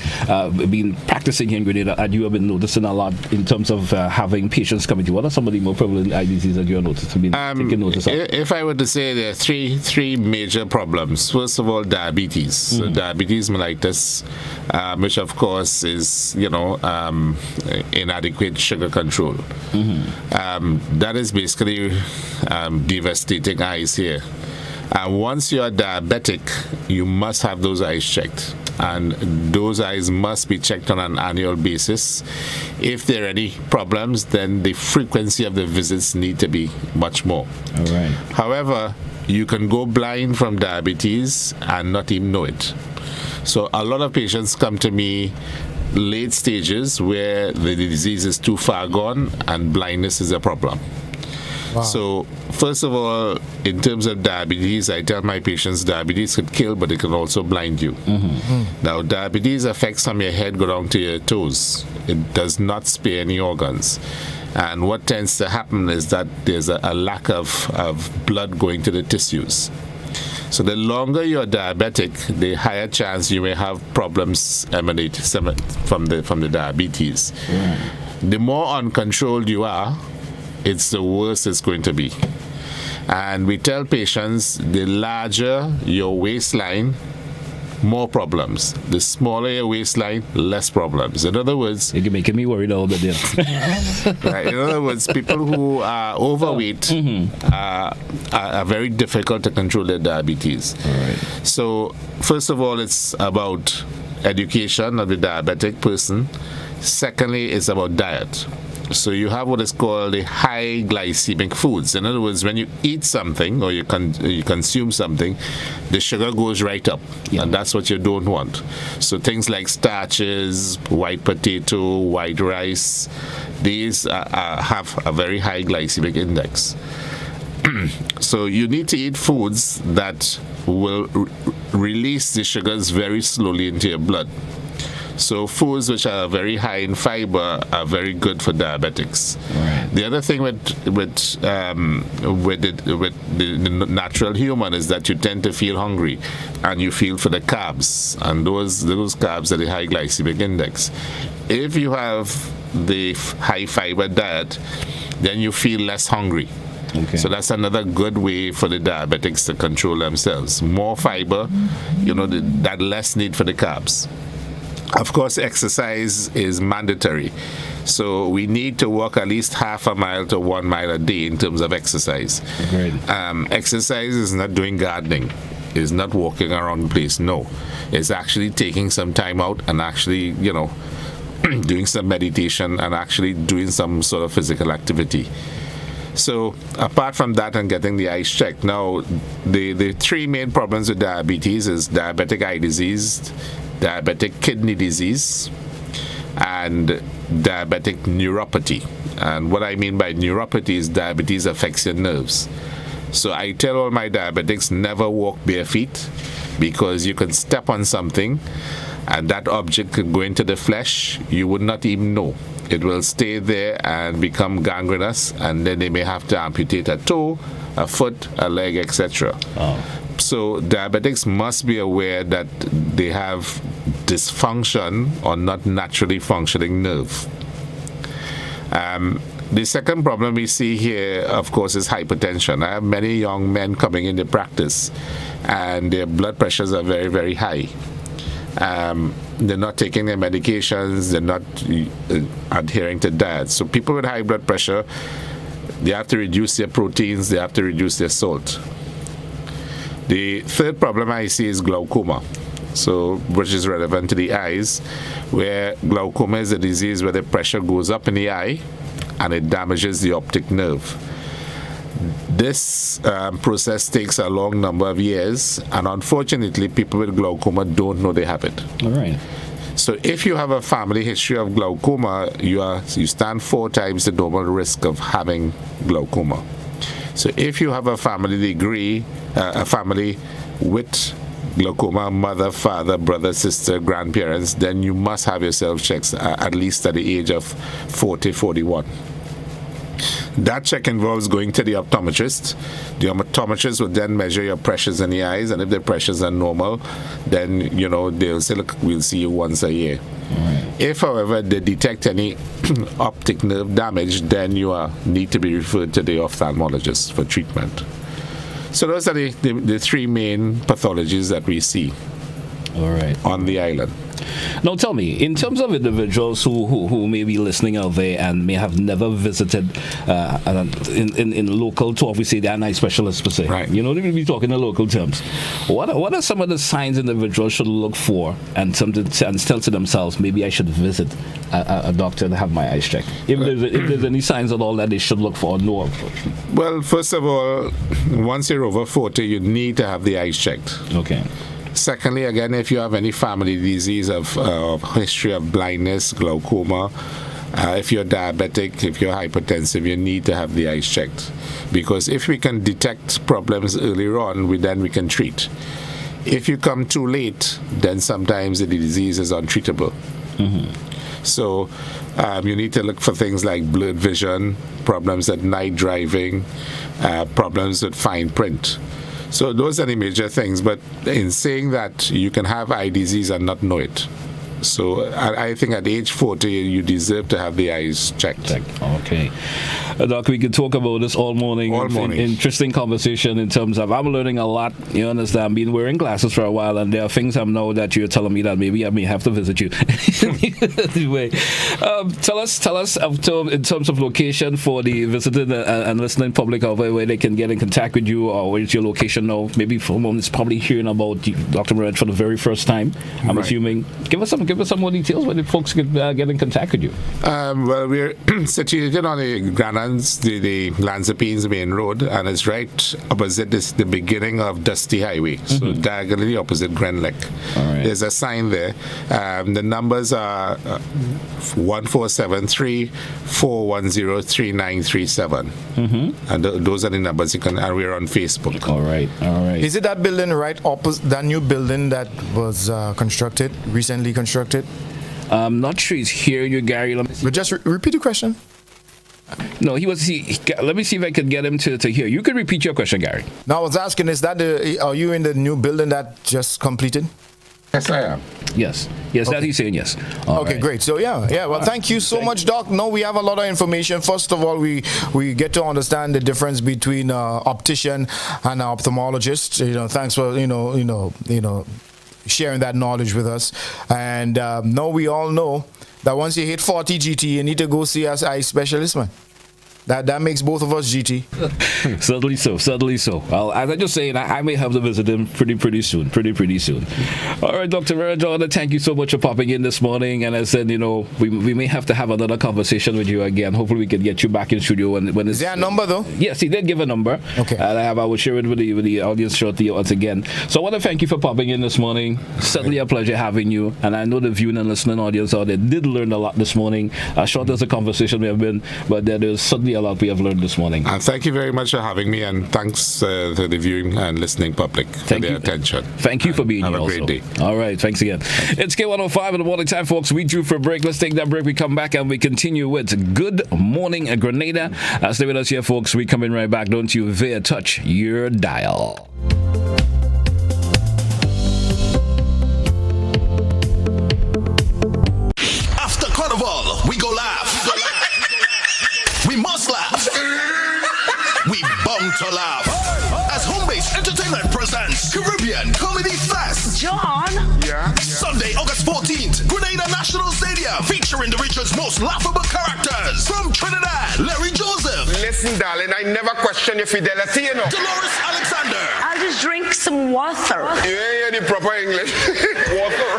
practicing here in Grenada and you have been noticing a lot in terms of having patients coming to you? What are some of the more prevalent eye diseases that you have noticed, taking notice of? If I were to say there are three major problems. First of all, diabetes. So diabetes mellitus, which of course is inadequate sugar control. That is basically devastating eyes here. Once you are diabetic, you must have those eyes checked. And those eyes must be checked on an annual basis. If there are any problems, then the frequency of the visits need to be much more. All right. However, you can go blind from diabetes and not even know it. So a lot of patients come to me late stages where the disease is too far gone and blindness is a problem. Wow. So first of all, in terms of diabetes, I tell my patients diabetes could kill, but it can also blind you. Now, diabetes affects from your head go down to your toes. It does not spare any organs. And what tends to happen is that there's a lack of blood going to the tissues. So the longer you're diabetic, the higher chance you may have problems emanate from the diabetes. The more uncontrolled you are, it's the worse it's going to be. And we tell patients the larger your waistline, more problems. The smaller your waistline, less problems. In other words, you're making me worried a little bit there. Right. In other words, people who are overweight are very difficult to control their diabetes. All right. So, first of all, it's about education of the diabetic person. Secondly, it's about diet. So you have what is called the high glycemic foods. In other words, when you eat something or you consume something, the sugar goes right up, and that's what you don't want. So things like starches, white potato, white rice, these have a very high glycemic index. So you need to eat foods that will release the sugars very slowly into your blood. So foods which are very high in fiber are very good for diabetics. Right. The other thing with the natural human is that you tend to feel hungry, and you feel for the carbs, and those carbs are the high glycemic index. If you have the high fiber diet, then you feel less hungry. Okay. So that's another good way for the diabetics to control themselves. More fiber, that less need for the carbs. Of course, exercise is mandatory. So we need to walk at least half a mile to 1 mile a day in terms of exercise. Great. Exercise is not doing gardening. It's not walking around the place. No. It's actually taking some time out and actually, doing some meditation and actually doing some sort of physical activity. So apart from that and getting the eyes checked, now the three main problems with diabetes is diabetic eye disease, diabetic kidney disease, and diabetic neuropathy. And what I mean by neuropathy is diabetes affects your nerves. So I tell all my diabetics, never walk bare feet, because you can step on something and that object could go into the flesh. You would not even know. It will stay there and become gangrenous, and then they may have to amputate a toe, a foot, a leg, etc. So diabetics must be aware that they have dysfunction or not naturally functioning nerve. The second problem we see here, of course, is hypertension. I have many young men coming into practice, and their blood pressures are very, very high. They're not taking their medications, they're not adhering to diet. So people with high blood pressure, they have to reduce their proteins, they have to reduce their salt. The third problem I see is glaucoma, which is relevant to the eyes, where glaucoma is a disease where the pressure goes up in the eye and it damages the optic nerve. This process takes a long number of years, and unfortunately, people with glaucoma don't know they have it. All right. So if you have a family history of glaucoma, you stand 4 times the normal risk of having glaucoma. So if you have a family degree, a family with glaucoma, mother, father, brother, sister, grandparents, then you must have yourself checked at least at the age of 40, 41. That check involves going to the optometrist. The optometrist will then measure your pressures in the eyes, and if the pressures are normal, then they'll say, look, we'll see you once a year. Right. If, however, they detect any optic nerve damage, then you need to be referred to the ophthalmologist for treatment. So those are the 3 main pathologies that we see on the island. Now tell me, in terms of individuals who may be listening out there and may have never visited in local talk, we say they're eye specialists per se. Right. They will be talking in local terms. What are some of the signs individuals should look for and tell to themselves, maybe I should visit a doctor to have my eyes checked? If there's any signs at all that they should look for or know of? Well, first of all, once you're over 40, you need to have the eyes checked. Okay. Secondly, again, if you have any family disease of history of blindness, glaucoma, if you're diabetic, if you're hypertensive, you need to have the eyes checked. Because if we can detect problems earlier on, we can treat. If you come too late, then sometimes the disease is untreatable. Mm-hmm. So you need to look for things like blurred vision, problems at night driving, problems with fine print. So those are the major things, but in saying that, you can have eye disease and not know it. So I think at age 40, you deserve to have the eyes checked. Okay. Doc, we could talk about this all morning. Interesting conversation in terms of, I'm learning a lot. You understand? I've been wearing glasses for a while, and there are things I know that you're telling me that maybe I may have to visit you. Anyway, tell us in terms of location for the visiting and listening public of where they can get in contact with you, or where's your location now? Maybe someone is probably hearing about Dr. Moret for the very first time. I'm assuming. Give us some more details where the folks can get in contact with you. Well, we're situated on the the Lanzapines main road, and it's right opposite the beginning of Dusty Highway, so diagonally opposite Grenlec. There's a sign there. The numbers are 1473-410-3937. And those are the numbers and we're on Facebook. All right. Is it that building right opposite, that new building that was recently constructed? I'm not sure he's hearing you, Gary. But just repeat the question. No, let me see if I can get him to hear. You can repeat your question, Gary. No, I was asking, are you in the new building that just completed? Yes, I am. Yes, that he's saying yes. Okay, great. So well, thank you so much, Doc. No, we have a lot of information. First of all, we get to understand the difference between optician and an ophthalmologist. Thanks for sharing that knowledge with us. And now we all know that once you hit 40 GT, you need to go see us eye specialist, man. That makes both of us GT. Certainly so. Well, as I just saying, I may have to visit him pretty soon. All right, Dr. Vera Jordan, thank you so much for popping in this morning. And I said, we may have to have another conversation with you again. Hopefully we can get you back in studio when it's... Is there a number though? Yes, he did give a number. Okay. And I will share it with the audience shortly once again. So I want to thank you for popping in this morning. Certainly a pleasure having you. And I know the viewing and listening audience out there did learn a lot this morning. Short as a conversation we have been, but there is certainly a lot we have learned this morning. And thank you very much for having me, and thanks to the viewing and listening public for their attention. Thank you for being here. Have a great day. All right, thanks again. It's K105 in the morning time, folks. We drew for a break. Let's take that break. We come back and we continue with Good Morning Grenada. Stay with us here, folks. We coming right back. Don't you dare touch your dial. After Carnival, we go laugh. We must laugh. We bound to laugh. As Home-Based Entertainment presents Caribbean Comedy Fest. John? Yeah? Sunday, August 14th, Grenada National Stadium, featuring the region's most laughable characters. From Trinidad, Larry Joseph. Listen, darling, I never question your fidelity, Dolores Alexander. I'll just drink some water. You ain't hear the proper English. Water.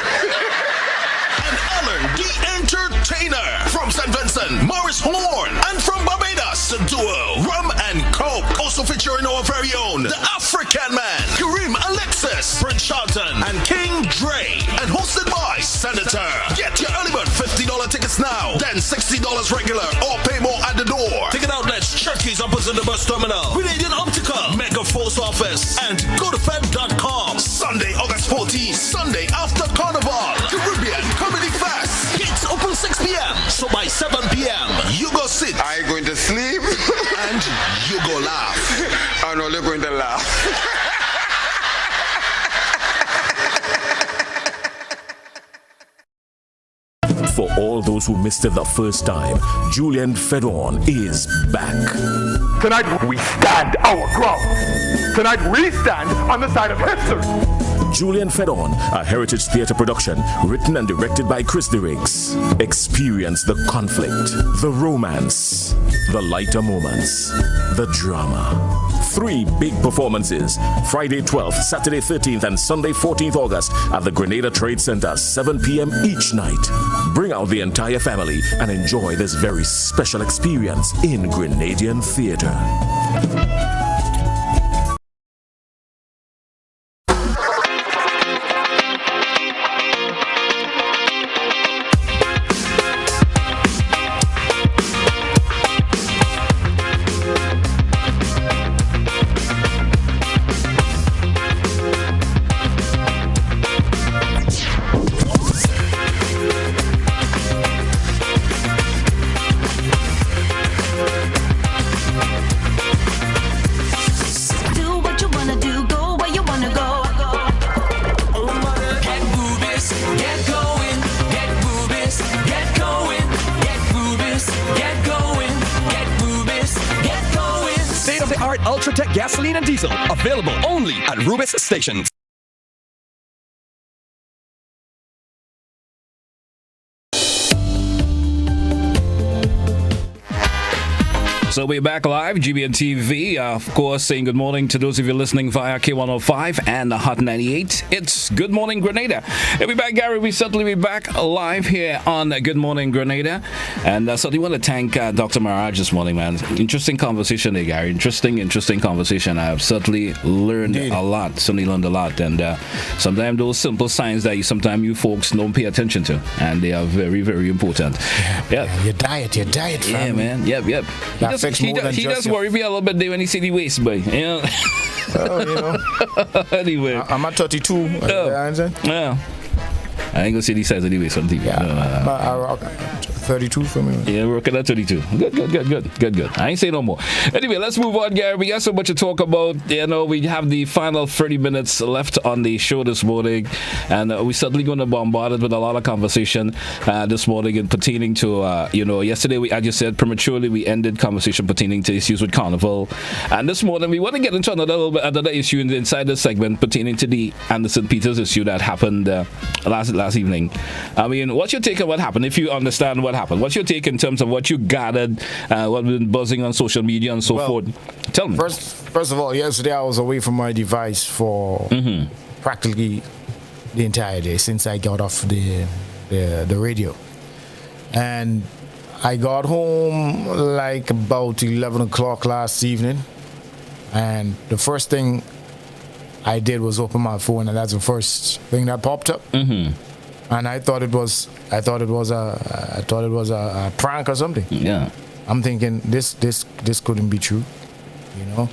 And Ellen, the Entertainer. From St. Vincent, Morris Horn. And from Barbados, the duo Rum and Coke. Also featuring our very own, the African Man, Kareem Alexis, Prince Charlton, and King Dre. And hosted by Senator. Get your early bird $50 tickets now, then $60 regular, or pay more at the door. Ticket outlets, Churchies opposite the bus terminal, Grenadian Optical, Mega Force Office, and GoToFed.com. Sunday, August 14th, Sunday after Carnival, Caribbean Comedy Fest. Gates open 6 p.m. So by 7 p.m., you go sit. I going to sleep. And you go laugh. I'm only going to laugh. For all those who missed it the first time, Julian Fedorn is back. Tonight we stand our ground. Tonight we stand on the side of history. Julian Fedorn, a heritage theatre production written and directed by Chris DeRiggs. Experience the conflict, the romance, the lighter moments, the drama. 3 big performances, Friday 12th, Saturday 13th, and Sunday 14th August at the Grenada Trade Center, 7 p.m. each night. Bring out the entire family and enjoy this very special experience in Grenadian theatre. Ultratech gasoline and diesel, available only at Rubis stations. So we're back live, GBN TV. Of course, saying good morning to those of you listening via K105 and the Hot 98. It's Good Morning Grenada. Hey, we're back, Gary. We certainly be back live here on Good Morning Grenada. And certainly want to thank Dr. Maraj this morning, man. Interesting conversation there, Gary. Interesting conversation. I have certainly learned a lot. Certainly learned a lot. And sometimes those simple signs that sometimes you folks don't pay attention to. And they are very, very important. Yeah. Your diet, family. Yeah, man. Yep. He does worry me a little bit there when he see the waist, boy. You know? Anyway. I'm at 32. Yeah. I ain't gonna say these size of the waist on TV. Yeah. 32 for me. Yeah, we're working at 32. Good. I ain't say no more. Anyway, let's move on, Gary. We got so much to talk about. You know, we have the final 30 minutes left on the show this morning, and we're certainly going to bombard it with a lot of conversation this morning and pertaining to, yesterday, I just said prematurely we ended conversation pertaining to issues with Carnival. And this morning, we want to get into another issue inside this segment pertaining to the Anderson Peters issue that happened last last evening. I mean, what's your take on what happened? If you understand what happened, what's your take in terms of what you gathered, what's been buzzing on social media and so forth? Tell me. First of all, yesterday I was away from my device for practically the entire day since I got off the radio, and I got home like about 11 o'clock last evening, and the first thing I did was open my phone, and that's the first thing that popped up. And I thought it was a prank or something. Yeah, I'm thinking this couldn't be true, you know.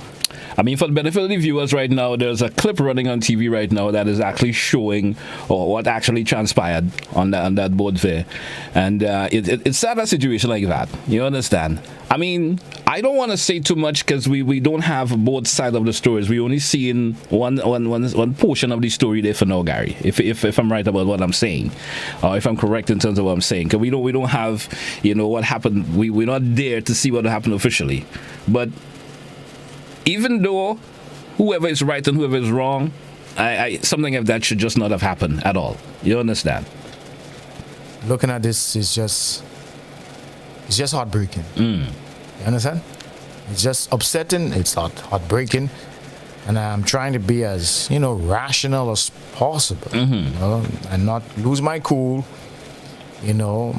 I mean, for the benefit of the viewers right now, there's a clip running on TV right now that is actually showing what actually transpired on that boat there. And it's sad a situation like that. You understand? I mean, I don't want to say too much because we don't have both sides of the stories. We only see in one portion of the story there for now, Gary. If I'm right about what I'm saying, or if I'm correct in terms of what I'm saying, because we don't have, you know, what happened. We're not there to see what happened officially, but even though whoever is right and whoever is wrong, something of that should just not have happened at all. You understand? Looking at this is just heartbreaking. You understand? It's just upsetting. It's heartbreaking, and I'm trying to be as, you know, rational as possible, you know, and not lose my cool, you know,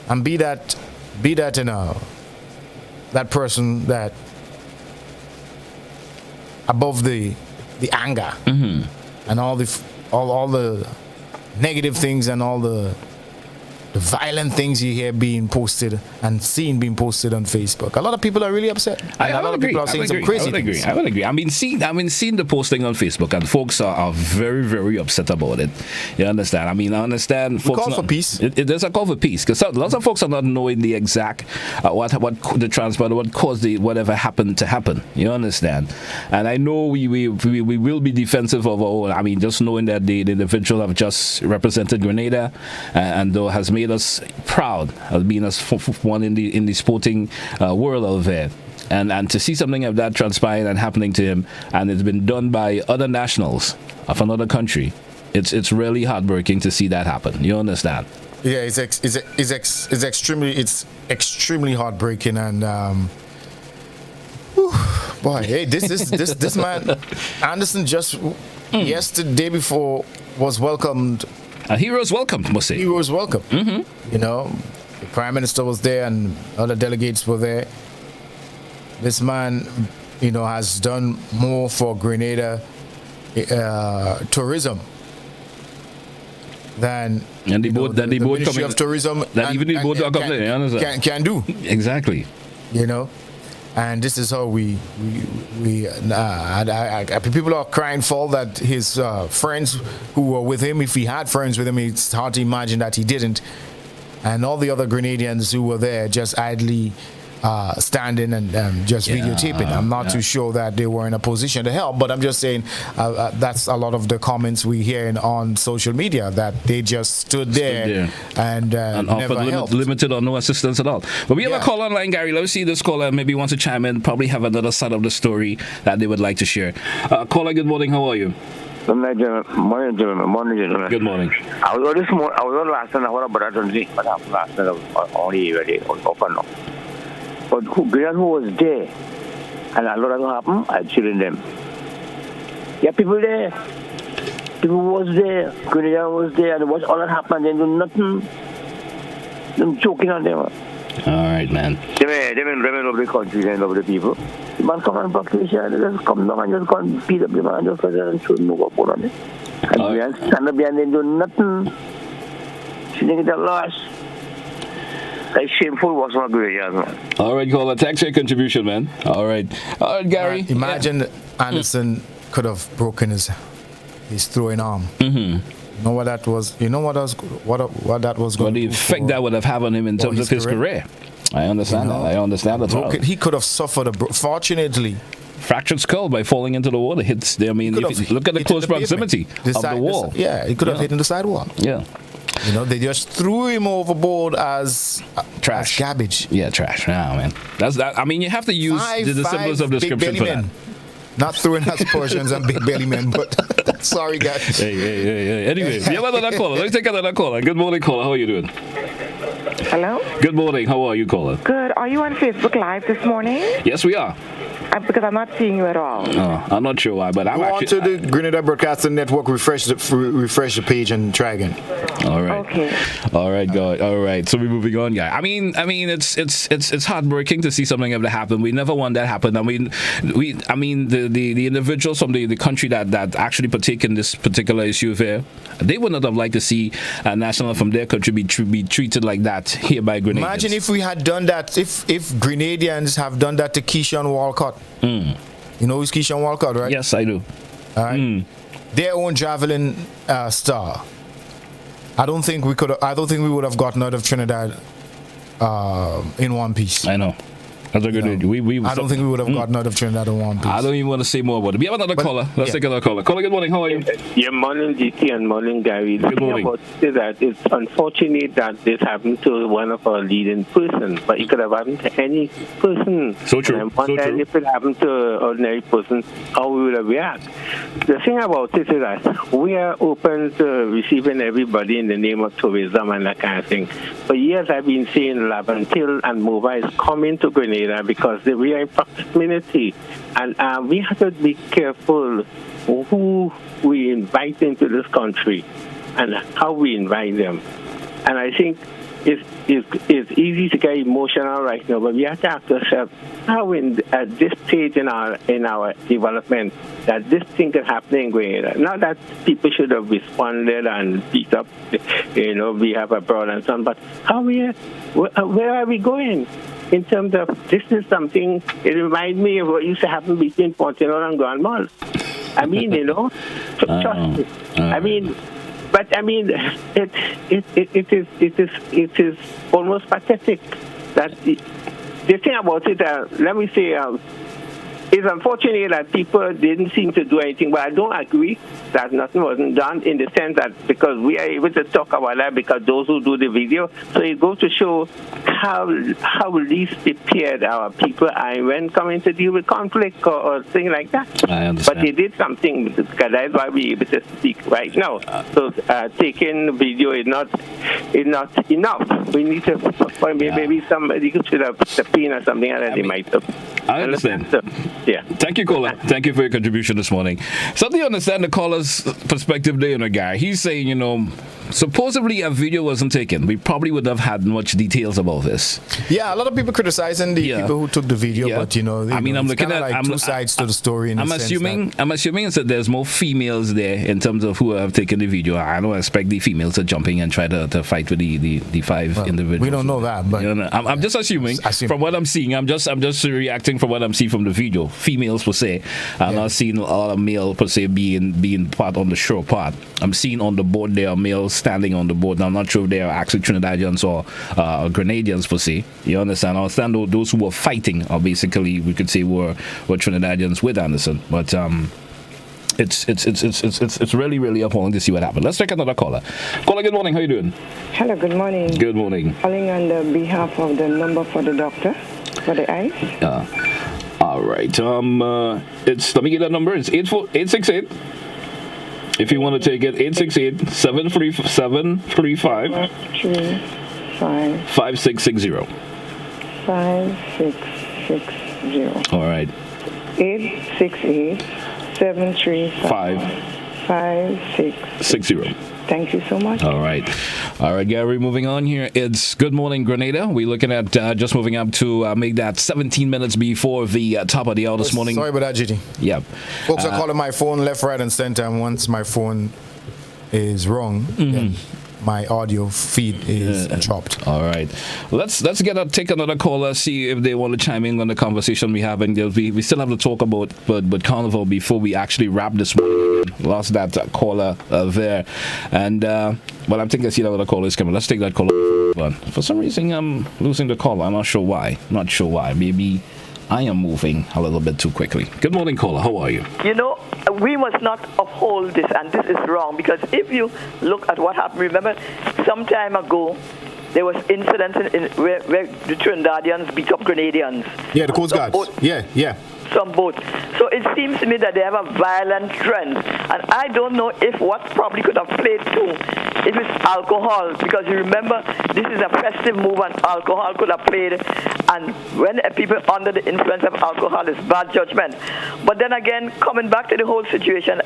and be that you know, that person that above the anger and all the negative things and all the violent things you hear being posted and seen being posted on Facebook. A lot of people are really upset. I a lot of people are saying some crazy things. I would agree. I mean, seeing the posting on Facebook, and folks are very, very upset about it. You understand? I mean, I understand. Folks call for peace. There's a call for peace because lots of folks are not knowing the exact what the transpired, what caused whatever happened to happen. You understand? And I know we will be defensive of our own. I mean, just knowing that the individual have just represented Grenada and though has made us proud of being us one in the sporting world of there, and to see something of that transpiring and happening to him, and it's been done by other nationals of another country, it's really heartbreaking to see that happen. You understand? Yeah, it's extremely heartbreaking, and boy, hey, this man Anderson just yesterday before was welcomed. A hero's welcome, must say. Hero's welcome. You know, the Prime Minister was there and other delegates were there. This man, you know, has done more for Grenada tourism than the boat Ministry of Tourism can do. Exactly. You know, and this is how we people are crying foul that his friends who were with him, if he had friends with him, it's hard to imagine that he didn't, and all the other Grenadians who were there just idly standing and just videotaping. I'm not too sure that they were in a position to help, but I'm just saying that's a lot of the comments we hear on social media, that they just stood there and never offered limited or no assistance at all. But we have a call online, Gary. Let's see this caller maybe wants to chime in, probably have another side of the story that they would like to share. Caller, good morning. How are you? Morning, gentlemen. Good morning. I was on last night. What about that? What happened last night? Only open up. But who was there? And a lot of happened, I chilling them. Yeah, people there. People was there. Grenada was there. And watch all that happen. They do nothing. Them joking on them. All right, man. They may love the country, they love the people. The man come and practice here. They just come down and just go and beat up the man. Just and show no what on it. And they stand up behind them, do nothing. She didn't get a loss. Like shameful was not good, man. All right, caller. Thanks for your contribution, man. All right, Gary. Imagine Anderson could have broken his throwing arm. You know what that was? You know what that was going to do? The effect that would have had on him in terms of his career. I understand that. I understand that. He could have suffered fortunately. Fractured skull by falling into the water. Hits. I mean, if you look at the close proximity of the wall. He could have hit in the sidewalk. Yeah. You know, they just threw him overboard as trash, as garbage. Yeah, trash. Yeah, man. That's that. I mean, you have to use the symbols of description for that. Not throwing aspersions and big belly men, but sorry, guys. Hey. Anyway, we have another caller. Let's take another caller. Good morning, caller. How are you doing? Hello? Good morning. How are you, caller? Good. Are you on Facebook Live this morning? Yes, we are. Because I'm not seeing you at all. I'm not sure why, but I'm Go actually... on to the Grenada Broadcasting Network, refresh the page and try again. All right. Okay. All right, God. All right. So we're moving on, guy. I mean, it's heartbreaking to see something like that happen. We never want that happen. I mean, the individuals from the country that actually partake in this particular issue here, they would not have liked to see a national from their country be treated like that here by Grenadians. Imagine if we had done that. If Grenadians have done that to Keyshawn Walcott. You know who's Keyshawn Walcott, right? Yes, I do. All right. Their own javelin star. I don't think we would have gotten out of Trinidad in one piece. I know. That's a good idea. I don't think we would have gotten out of Trinidad in one piece. I don't even want to say more about it. We have another caller. Let's take another caller. Caller, good morning. How are you? Yeah, morning, GT, and morning, Gary. Good morning. It's unfortunate that this happened to one of our leading persons, but it could have happened to any person. So true. And if it happened to an ordinary person, how we would have reacted. The thing about it is that we are open to receiving everybody in the name of tourism and that kind of thing. For years, I've been saying Lavantil and Mova is coming to Grenada because we are in proximity, and we have to be careful who we invite into this country and how we invite them. And I think it's easy to get emotional right now, but we have to ask ourselves how at this stage in our development that this thing is happening in Grenada. Not that people should have responded and beat up, we have abroad and so on, but where are we going? In terms of, this is something, it reminds me of what used to happen between Pontinol and Grand Mall. I mean, trust me. It is almost pathetic that the thing about it, let me say, it's unfortunate that people didn't seem to do anything, but I don't agree that nothing wasn't done in the sense that because we are able to talk about that because those who do the video, so it goes to show how least prepared our people are when coming to deal with conflict or things like that. I understand. But they did something because that's why we're able to speak right now. So taking video is not enough. We need to maybe somebody should have subpoena or something like that they might have. I understand. Yeah. Thank you, caller. Thank you for your contribution this morning. So do you understand the caller's perspective there, guy? He's saying, supposedly a video wasn't taken. We probably would have had much details about this. Yeah, a lot of people criticizing the people who took the video, but I'm looking at two sides to the story. I'm assuming that there's more females there in terms of who have taken the video. I don't expect the females to jump in and try to fight with the five individuals. We don't know that, but I'm just assuming from what I'm seeing. I'm just reacting from what I'm seeing from the video. Females per se. I'm not seeing a lot of male per se being part on the shore part. I'm seeing on the board there are males standing on the board. Now, I'm not sure if they are actually Trinidadians or Grenadians per se. You understand? I understand those who were fighting are basically, we could say, were Trinidadians with Anderson. But it's really, really appalling to see what happened. Let's take another caller. Caller, good morning. How you doing? Hello, good morning. Good morning. Calling on the behalf of the number for the doctor for the eyes. All right. Let me get that number. It's 868. If you want to take it, 868-735 5660. 5660. All right. 868-735-5660. Thank you so much. All right, Gary, moving on here. It's Good Morning Grenada. We're looking at just moving up to make that 17 minutes before the top of the hour this morning. Sorry about that, GT. Yep. Folks are calling my phone left, right, and center, and once my phone is wrong, then my audio feed is chopped. All right. Let's take another caller, see if they want to chime in on the conversation we have. And we still have to talk about Carnival before we actually wrap this morning. Lost that caller there. And well, I think I see that other caller is coming. Let's take that caller. But for some reason, I'm losing the caller. I'm not sure why. Maybe I am moving a little bit too quickly. Good morning, caller. How are you? We must not uphold this, and this is wrong, because if you look at what happened, remember, some time ago, there was incidents where the Trinidadians beat up Grenadians. Yeah, the Coast Guards. Yeah. some boats. So it seems to me that they have a violent trend. And I don't know if what probably could have played too, if it's alcohol, because you remember this is a festive move and alcohol could have played. And when people under the influence of alcohol is bad judgment. But then again, coming back to the whole situation,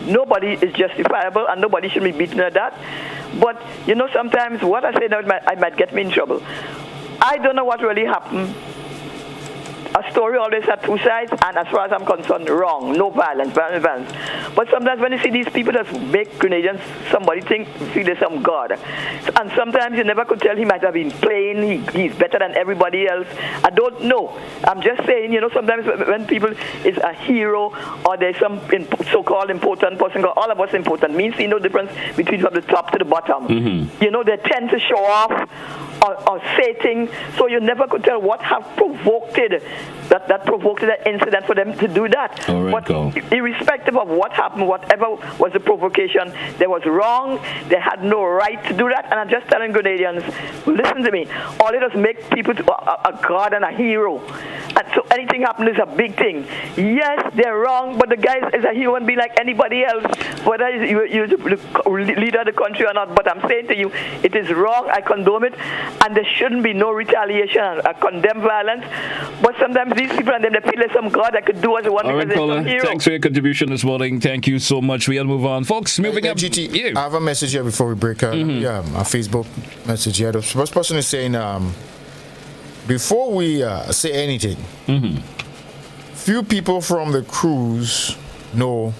nobody is justifiable and nobody should be beaten at that. But, sometimes what I say now might get me in trouble. I don't know what really happened. A story always has two sides, and as far as I'm concerned, wrong. No violence. But sometimes when you see these people that make Grenadians, somebody feel there's some God. And sometimes you never could tell he might have been playing, he's better than everybody else. I don't know. I'm just saying, sometimes when people is a hero or there's some so-called important person, all of us important, means see no difference between from the top to the bottom. Mm-hmm. They tend to show off or say things, so you never could tell what have provoked it. That provoked that incident for them to do that. But irrespective of what happened, whatever was the provocation, they was wrong. They had no right to do that. And I'm just telling Grenadians, listen to me. All it does make people a god and a hero. And so anything happens is a big thing. Yes, they're wrong, but the guy is a human being like anybody else, whether you're the leader of the country or not. But I'm saying to you, it is wrong. I condone it. And there shouldn't be no retaliation. I condemn violence. But sometimes these people and them, they feel like some God that could do what they want because they're some hero. Thanks for your contribution this morning. Thank you so much. We'll move on. Folks, moving up. GT, I have a message here before we break. A Facebook message here. The first person is saying, before we say anything, few people from the cruise know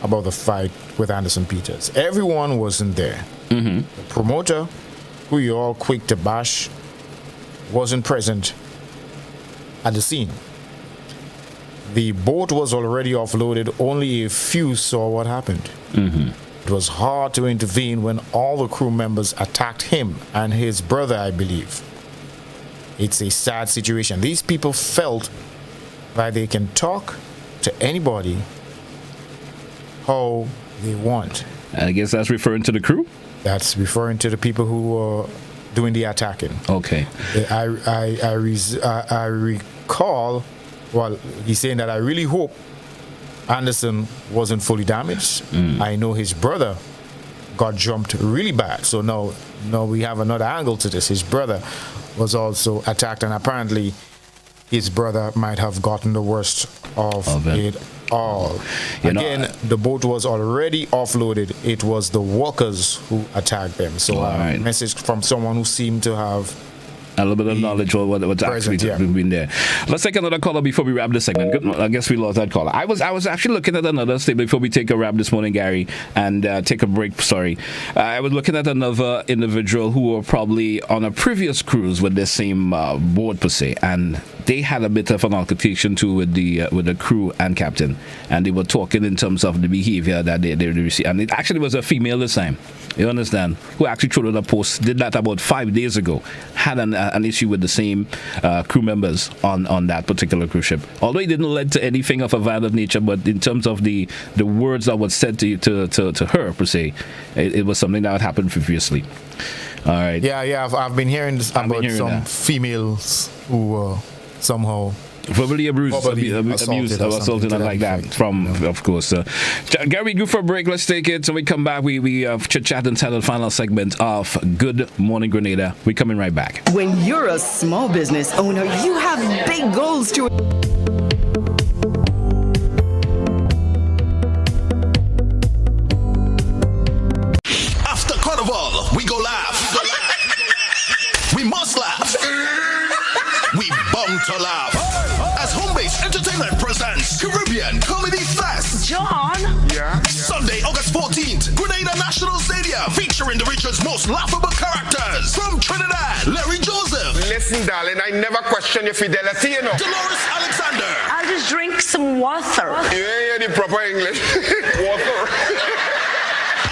about the fight with Anderson Peters. Everyone wasn't there. The promoter, who you all quick to bash, wasn't present at the scene. The boat was already offloaded. Only a few saw what happened. It was hard to intervene when all the crew members attacked him and his brother, I believe. It's a sad situation. These people felt that they can talk to anybody how they want. I guess that's referring to the crew? That's referring to the people who were doing the attacking. Okay. I recall, well, he's saying that I really hope Anderson wasn't fully damaged. I know his brother got jumped really bad. So now we have another angle to this. His brother was also attacked, and apparently his brother might have gotten the worst of it all. Again, the boat was already offloaded. It was the workers who attacked them. So a message from someone who seemed to have a little bit of knowledge of what's actually been there. Let's take another caller before we wrap this segment. Good. I guess we lost that caller. I was actually looking at another statement before we take a wrap this morning, Gary, and take a break. Sorry. I was looking at another individual who were probably on a previous cruise with the same boat per se, and they had a bit of an altercation too with the crew and captain, and they were talking in terms of the behavior that they received, and it actually was a female this time. You understand? Who actually threw a post, did that about 5 days ago, had an issue with the same crew members on that particular cruise ship. Although it didn't lead to anything of a violent nature, but in terms of the words that was said to her per se, it was something that had happened previously. All right. Yeah. I've been hearing about some females who were somehow verbally abused, assaulted, and like that. Of course. Gary, go for a break. Let's take it. So we come back. We chit-chat and tell the final segment of Good Morning Grenada. We're coming right back. When you're a small business owner, you have big goals to... After Carnival, we go laugh. We must laugh. We bum to laugh. As Home-Based Entertainment presents Caribbean Comedy Fest. John? Yeah? Sunday, August 14th, Grenada National Stadium, featuring the region's most laughable characters. From Trinidad, Larry Joseph. Listen, darling, I never question your fidelity, you know. Dolores Alexander. I'll just drink some water. You ain't hear the proper English. Water.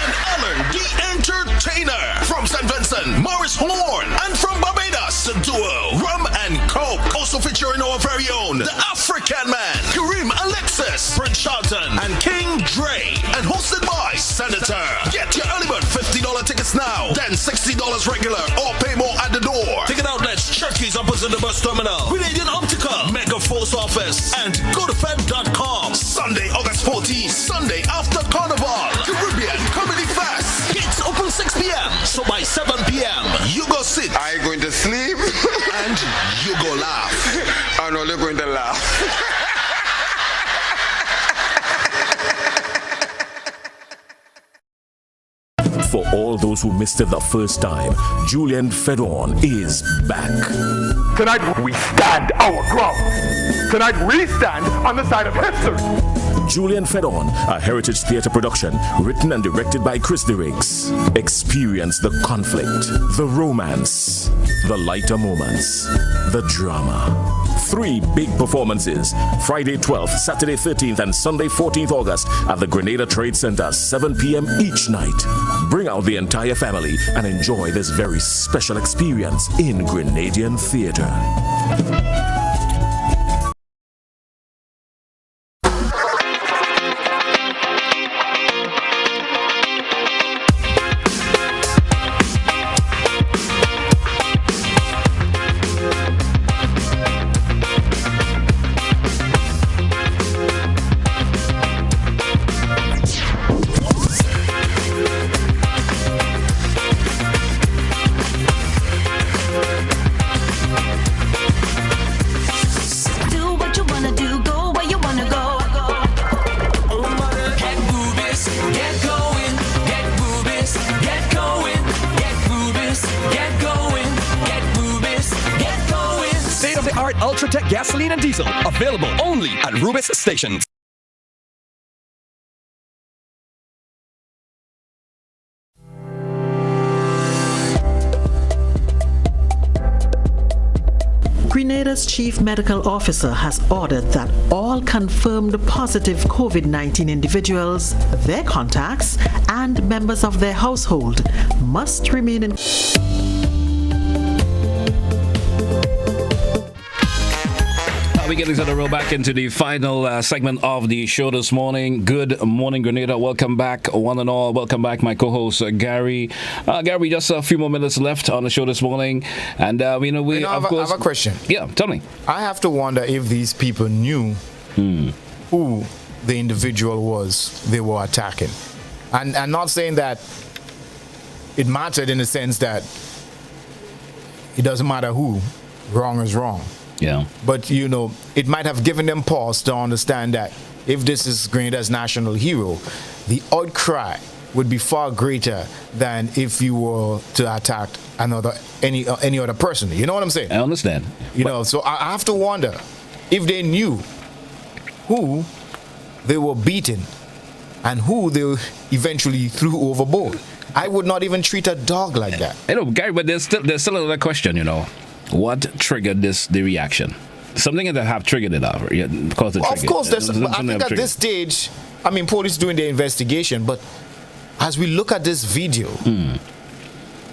And Ellen, the Entertainer. From St. Vincent, Morris Horn. And from Barbados, the duo Rum and Coke. Also featuring our very own, the African Man, Kareem Alexis, Prince Charlton, and King Dre. And hosted by Senator. Get your early bird $50 tickets now, then $60 regular, or pay more at the door. Ticket outlets, Churchies opposite Plaza the Bus Terminal, Grenadian Optical, Mega Force Office, and GoToFed.com. Sunday, August 14th, Sunday after Carnival, Caribbean Comedy Fest. Gates open 6 p.m. So by 7 p.m., you go sit. I going to sleep and you go laugh. I'm only going to laugh. For all those who missed it the first time, Julian Fedon is back. Tonight we stand our ground. Tonight we stand on the side of history. Julian Fedon, a Heritage Theatre production, written and directed by Chris DeRiggs. Experience the conflict, the romance, the lighter moments, the drama. 3 big performances, Friday 12th, Saturday 13th, and Sunday 14th August at the Grenada Trade Center, 7 p.m. each night. Bring out the entire family and enjoy this very special experience in Grenadian theatre. Ultratech gasoline and diesel, available only at Rubis stations. Grenada's chief medical officer has ordered that all confirmed positive COVID-19 individuals, their contacts, and members of their household must remain in We're getting to the roll back into the final segment of the show this morning. Good morning, Grenada. Welcome back, one and all. Welcome back, my co-host Gary. Gary, just a few more minutes left on the show this morning, and I have a question. Yeah, tell me. I have to wonder if these people knew who the individual was they were attacking, and I'm not saying that it mattered in the sense that it doesn't matter who. Wrong is wrong. Yeah. But, it might have given them pause to understand that if this is Grenada's national hero, the outcry would be far greater than if you were to attack any other person. You know what I'm saying? I understand. So I have to wonder if they knew who they were beating and who they eventually threw overboard. I would not even treat a dog like that. Gary, but there's still another question, What triggered the reaction? Something that have triggered it off. Caused the trigger. Of course, I think at this stage, police doing their investigation, but as we look at this video,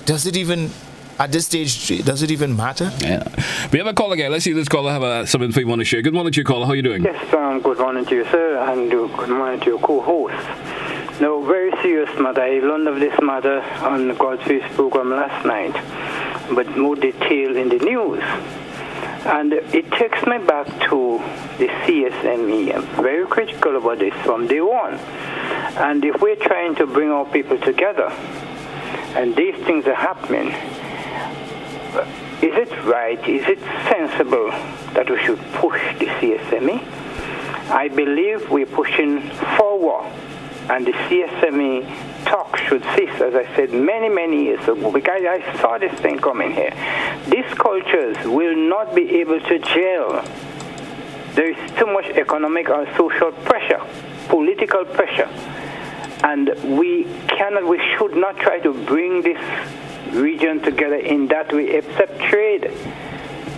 does it even, at this stage, does it even matter? Yeah. We have a caller again. Let's see this caller have something you want to share. Good morning to you, caller. How are you doing? Yes, good morning to you, sir, and good morning to your co-host. Now, very serious matter. I learned of this matter on God's Face program last night, but more detail in the news. And it takes me back to the CSME. I'm very critical about this from day one. And if we're trying to bring our people together, and these things are happening, is it right, is it sensible that we should push the CSME? I believe we're pushing forward. And the CSME talk should cease, as I said many years ago, because I saw this thing coming here. These cultures will not be able to gel. There is too much economic and social pressure, political pressure, and we should not try to bring this region together in that way, except trade,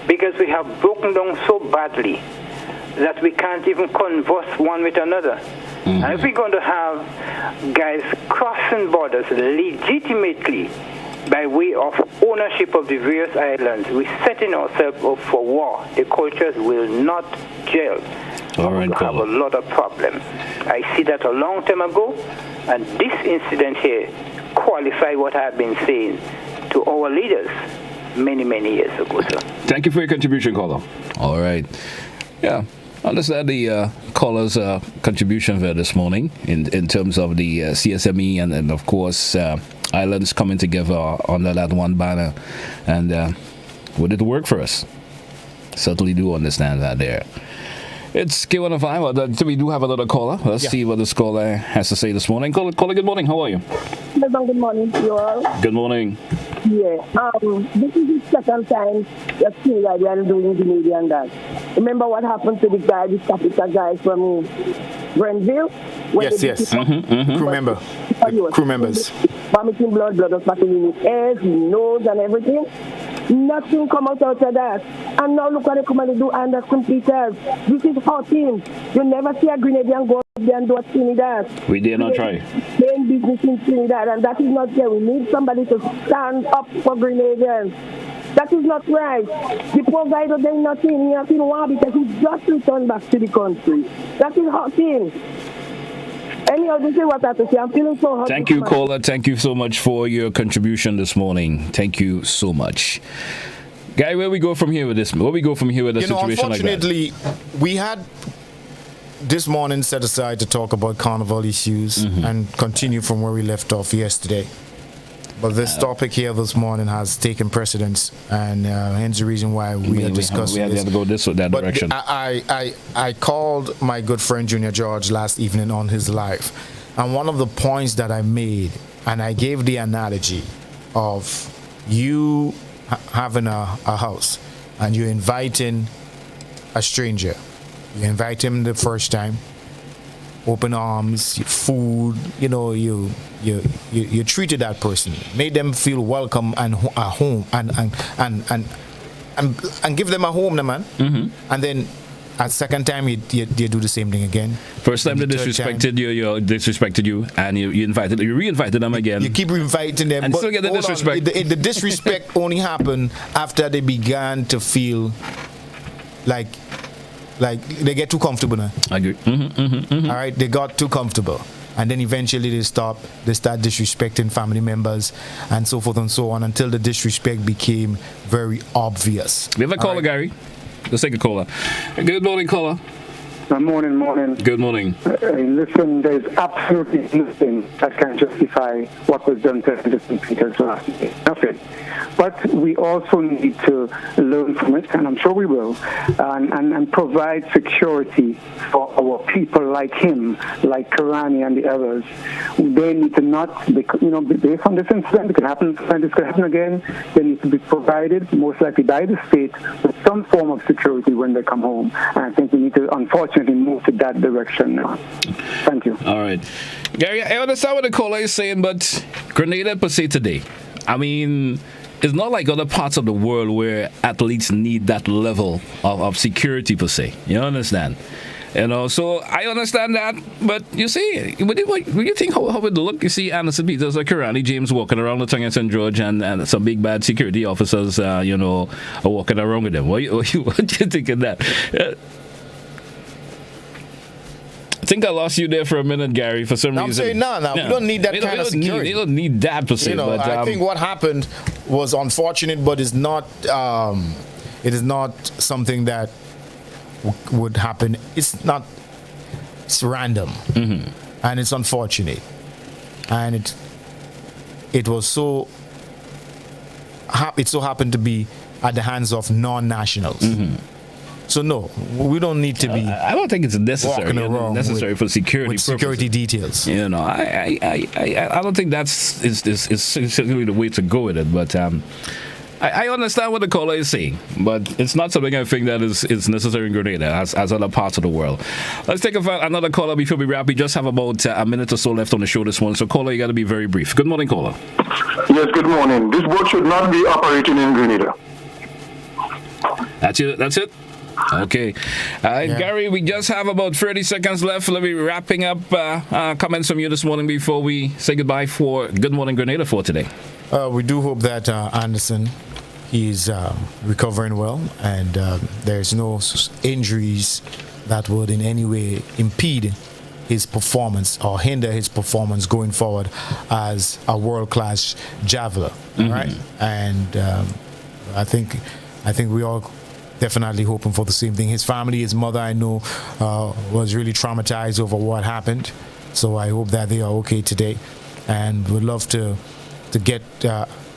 because we have broken down so badly that we can't even converse one with another. And if we're going to have guys crossing borders legitimately by way of ownership of the various islands, we're setting ourselves up for war. The cultures will not gel. We'll have a lot of problems. I see that a long time ago, and this incident here qualifies what I've been saying to our leaders. many, many years ago, sir. Thank you for your contribution, caller. All right. Yeah. Understand the caller's contribution there this morning in terms of the CSME and of course, islands coming together under that one banner. And would it work for us? Certainly do understand that there. It's K105. We do have another caller. Let's see what this caller has to say this morning. Caller, good morning. How are you? Good morning to you all. Good morning. Yeah. This is the second time that we are doing Grenada and that. Remember what happened to the guy, the capital guy from Grenville? Yes. Crew member. Crew members. Vomiting blood was passing in his ears, his nose, and everything. Nothing come out of that. And now look what they come and do under computers. This is hurting. You never see a Grenadian go up there and do a Trinidad. We dare not try. Main business in Trinidad, and that is not there. We need somebody to stand up for Grenadians. That is not right. The poor guy does nothing. He has been one because he just returned back to the country. That is hurting. Anyhow, this is what I have to say. I'm feeling so hot. Thank you, caller. Thank you so much for your contribution this morning. Thank you so much. Guy, where we go from here with this? Where we go from here with a situation like that? Unfortunately, we had this morning set aside to talk about carnival issues and continue from where we left off yesterday. But this topic here this morning has taken precedence, and hence the reason why we are discussing this. We had to go that direction. I called my good friend Junior George last evening on his live, and one of the points that I made, and I gave the analogy of you having a house, and you're inviting a stranger. You invite him the first time, open arms, food, you treated that person, made them feel welcome and at home, and give them a home, man. And then at second time you do the same thing again. First time they disrespected you, and you re-invited them again. You keep re-inviting them, and but still get the disrespect. The disrespect only happened after they began to feel like they get too comfortable now. I agree. All right, they got too comfortable, and then eventually they start disrespecting family members and so forth and so on until the disrespect became very obvious. We have a caller, Gary. Let's take a caller. Good morning, caller. Morning. Good morning. Listen, there's absolutely nothing that can justify what was done to Anderson Peters last year. Nothing. But we also need to learn from it, and I'm sure we will, and provide security for our people like him, like Karani and the others. They need to not, based on this incident, it could happen, and this could happen again. They need to be provided, most likely by the state, with some form of security when they come home. And I think we need to, unfortunately, move to that direction now. Thank you. All right. Gary, I understand what the caller is saying, but Grenada per se today, I mean, it's not like other parts of the world where athletes need that level of security per se. You understand? So I understand that, but you see, what do you think how it would look? You see Anderson Peters or Karani James walking around the tongue of St. George and some big bad security officers, are walking around with them. What do you think of that? I think I lost you there for a minute, Gary, for some reason. I'm saying no, we don't need that kind of security. We don't need that per se. But, I think what happened was unfortunate, but it's not. It is not something that would happen. It's not. It's random, and it's unfortunate, and it was so. It so happened to be at the hands of non-nationals. So no, we don't need to be. I don't think it's necessary for security. With security details. I don't think that's is really the way to go with it. But I understand what the caller is saying, but it's not something I think that is necessary in Grenada as other parts of the world. Let's take another caller before we wrap. We just have about a minute or so left on the show this morning. So caller, you got to be very brief. Good morning, caller. Yes, good morning. This boat should not be operating in Grenada. That's it. Okay. Gary, we just have about 30 seconds left. Let me wrapping up comments from you this morning before we say goodbye for Good Morning Grenada for today. We do hope that Anderson is recovering well, and there's no injuries that would in any way impede his performance or hinder his performance going forward as a world-class javeler. Right? And I think we all definitely hoping for the same thing. His family, his mother, I know, was really traumatized over what happened. So I hope that they are okay today, and would love to get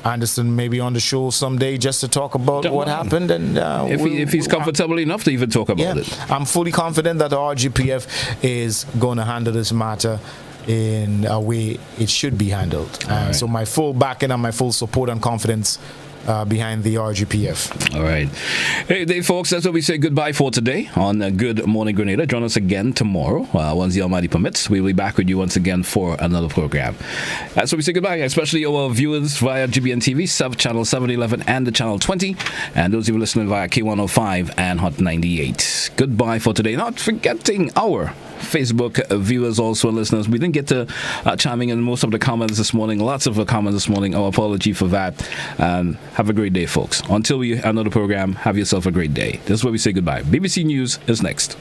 Anderson maybe on the show someday just to talk about what happened. And if he's comfortable enough to even talk about it. I'm fully confident that the RGPF is going to handle this matter in a way it should be handled. Right. So my full backing and my full support and confidence behind the RGPF. All right. Hey, folks, that's what we say goodbye for today on Good Morning Grenada. Join us again tomorrow, once the Almighty permits. We'll be back with you once again for another program. That's what we say goodbye, especially our viewers via GBN TV, channel 711 and the channel 20, and those of you listening via K105 and Hot 98. Goodbye for today. Not forgetting our Facebook viewers also and listeners. We didn't get to chiming in most of the comments this morning. Lots of comments this morning. Our apology for that. Have a great day, folks. Until we another program, have yourself a great day. This is where we say goodbye. BBC News is next.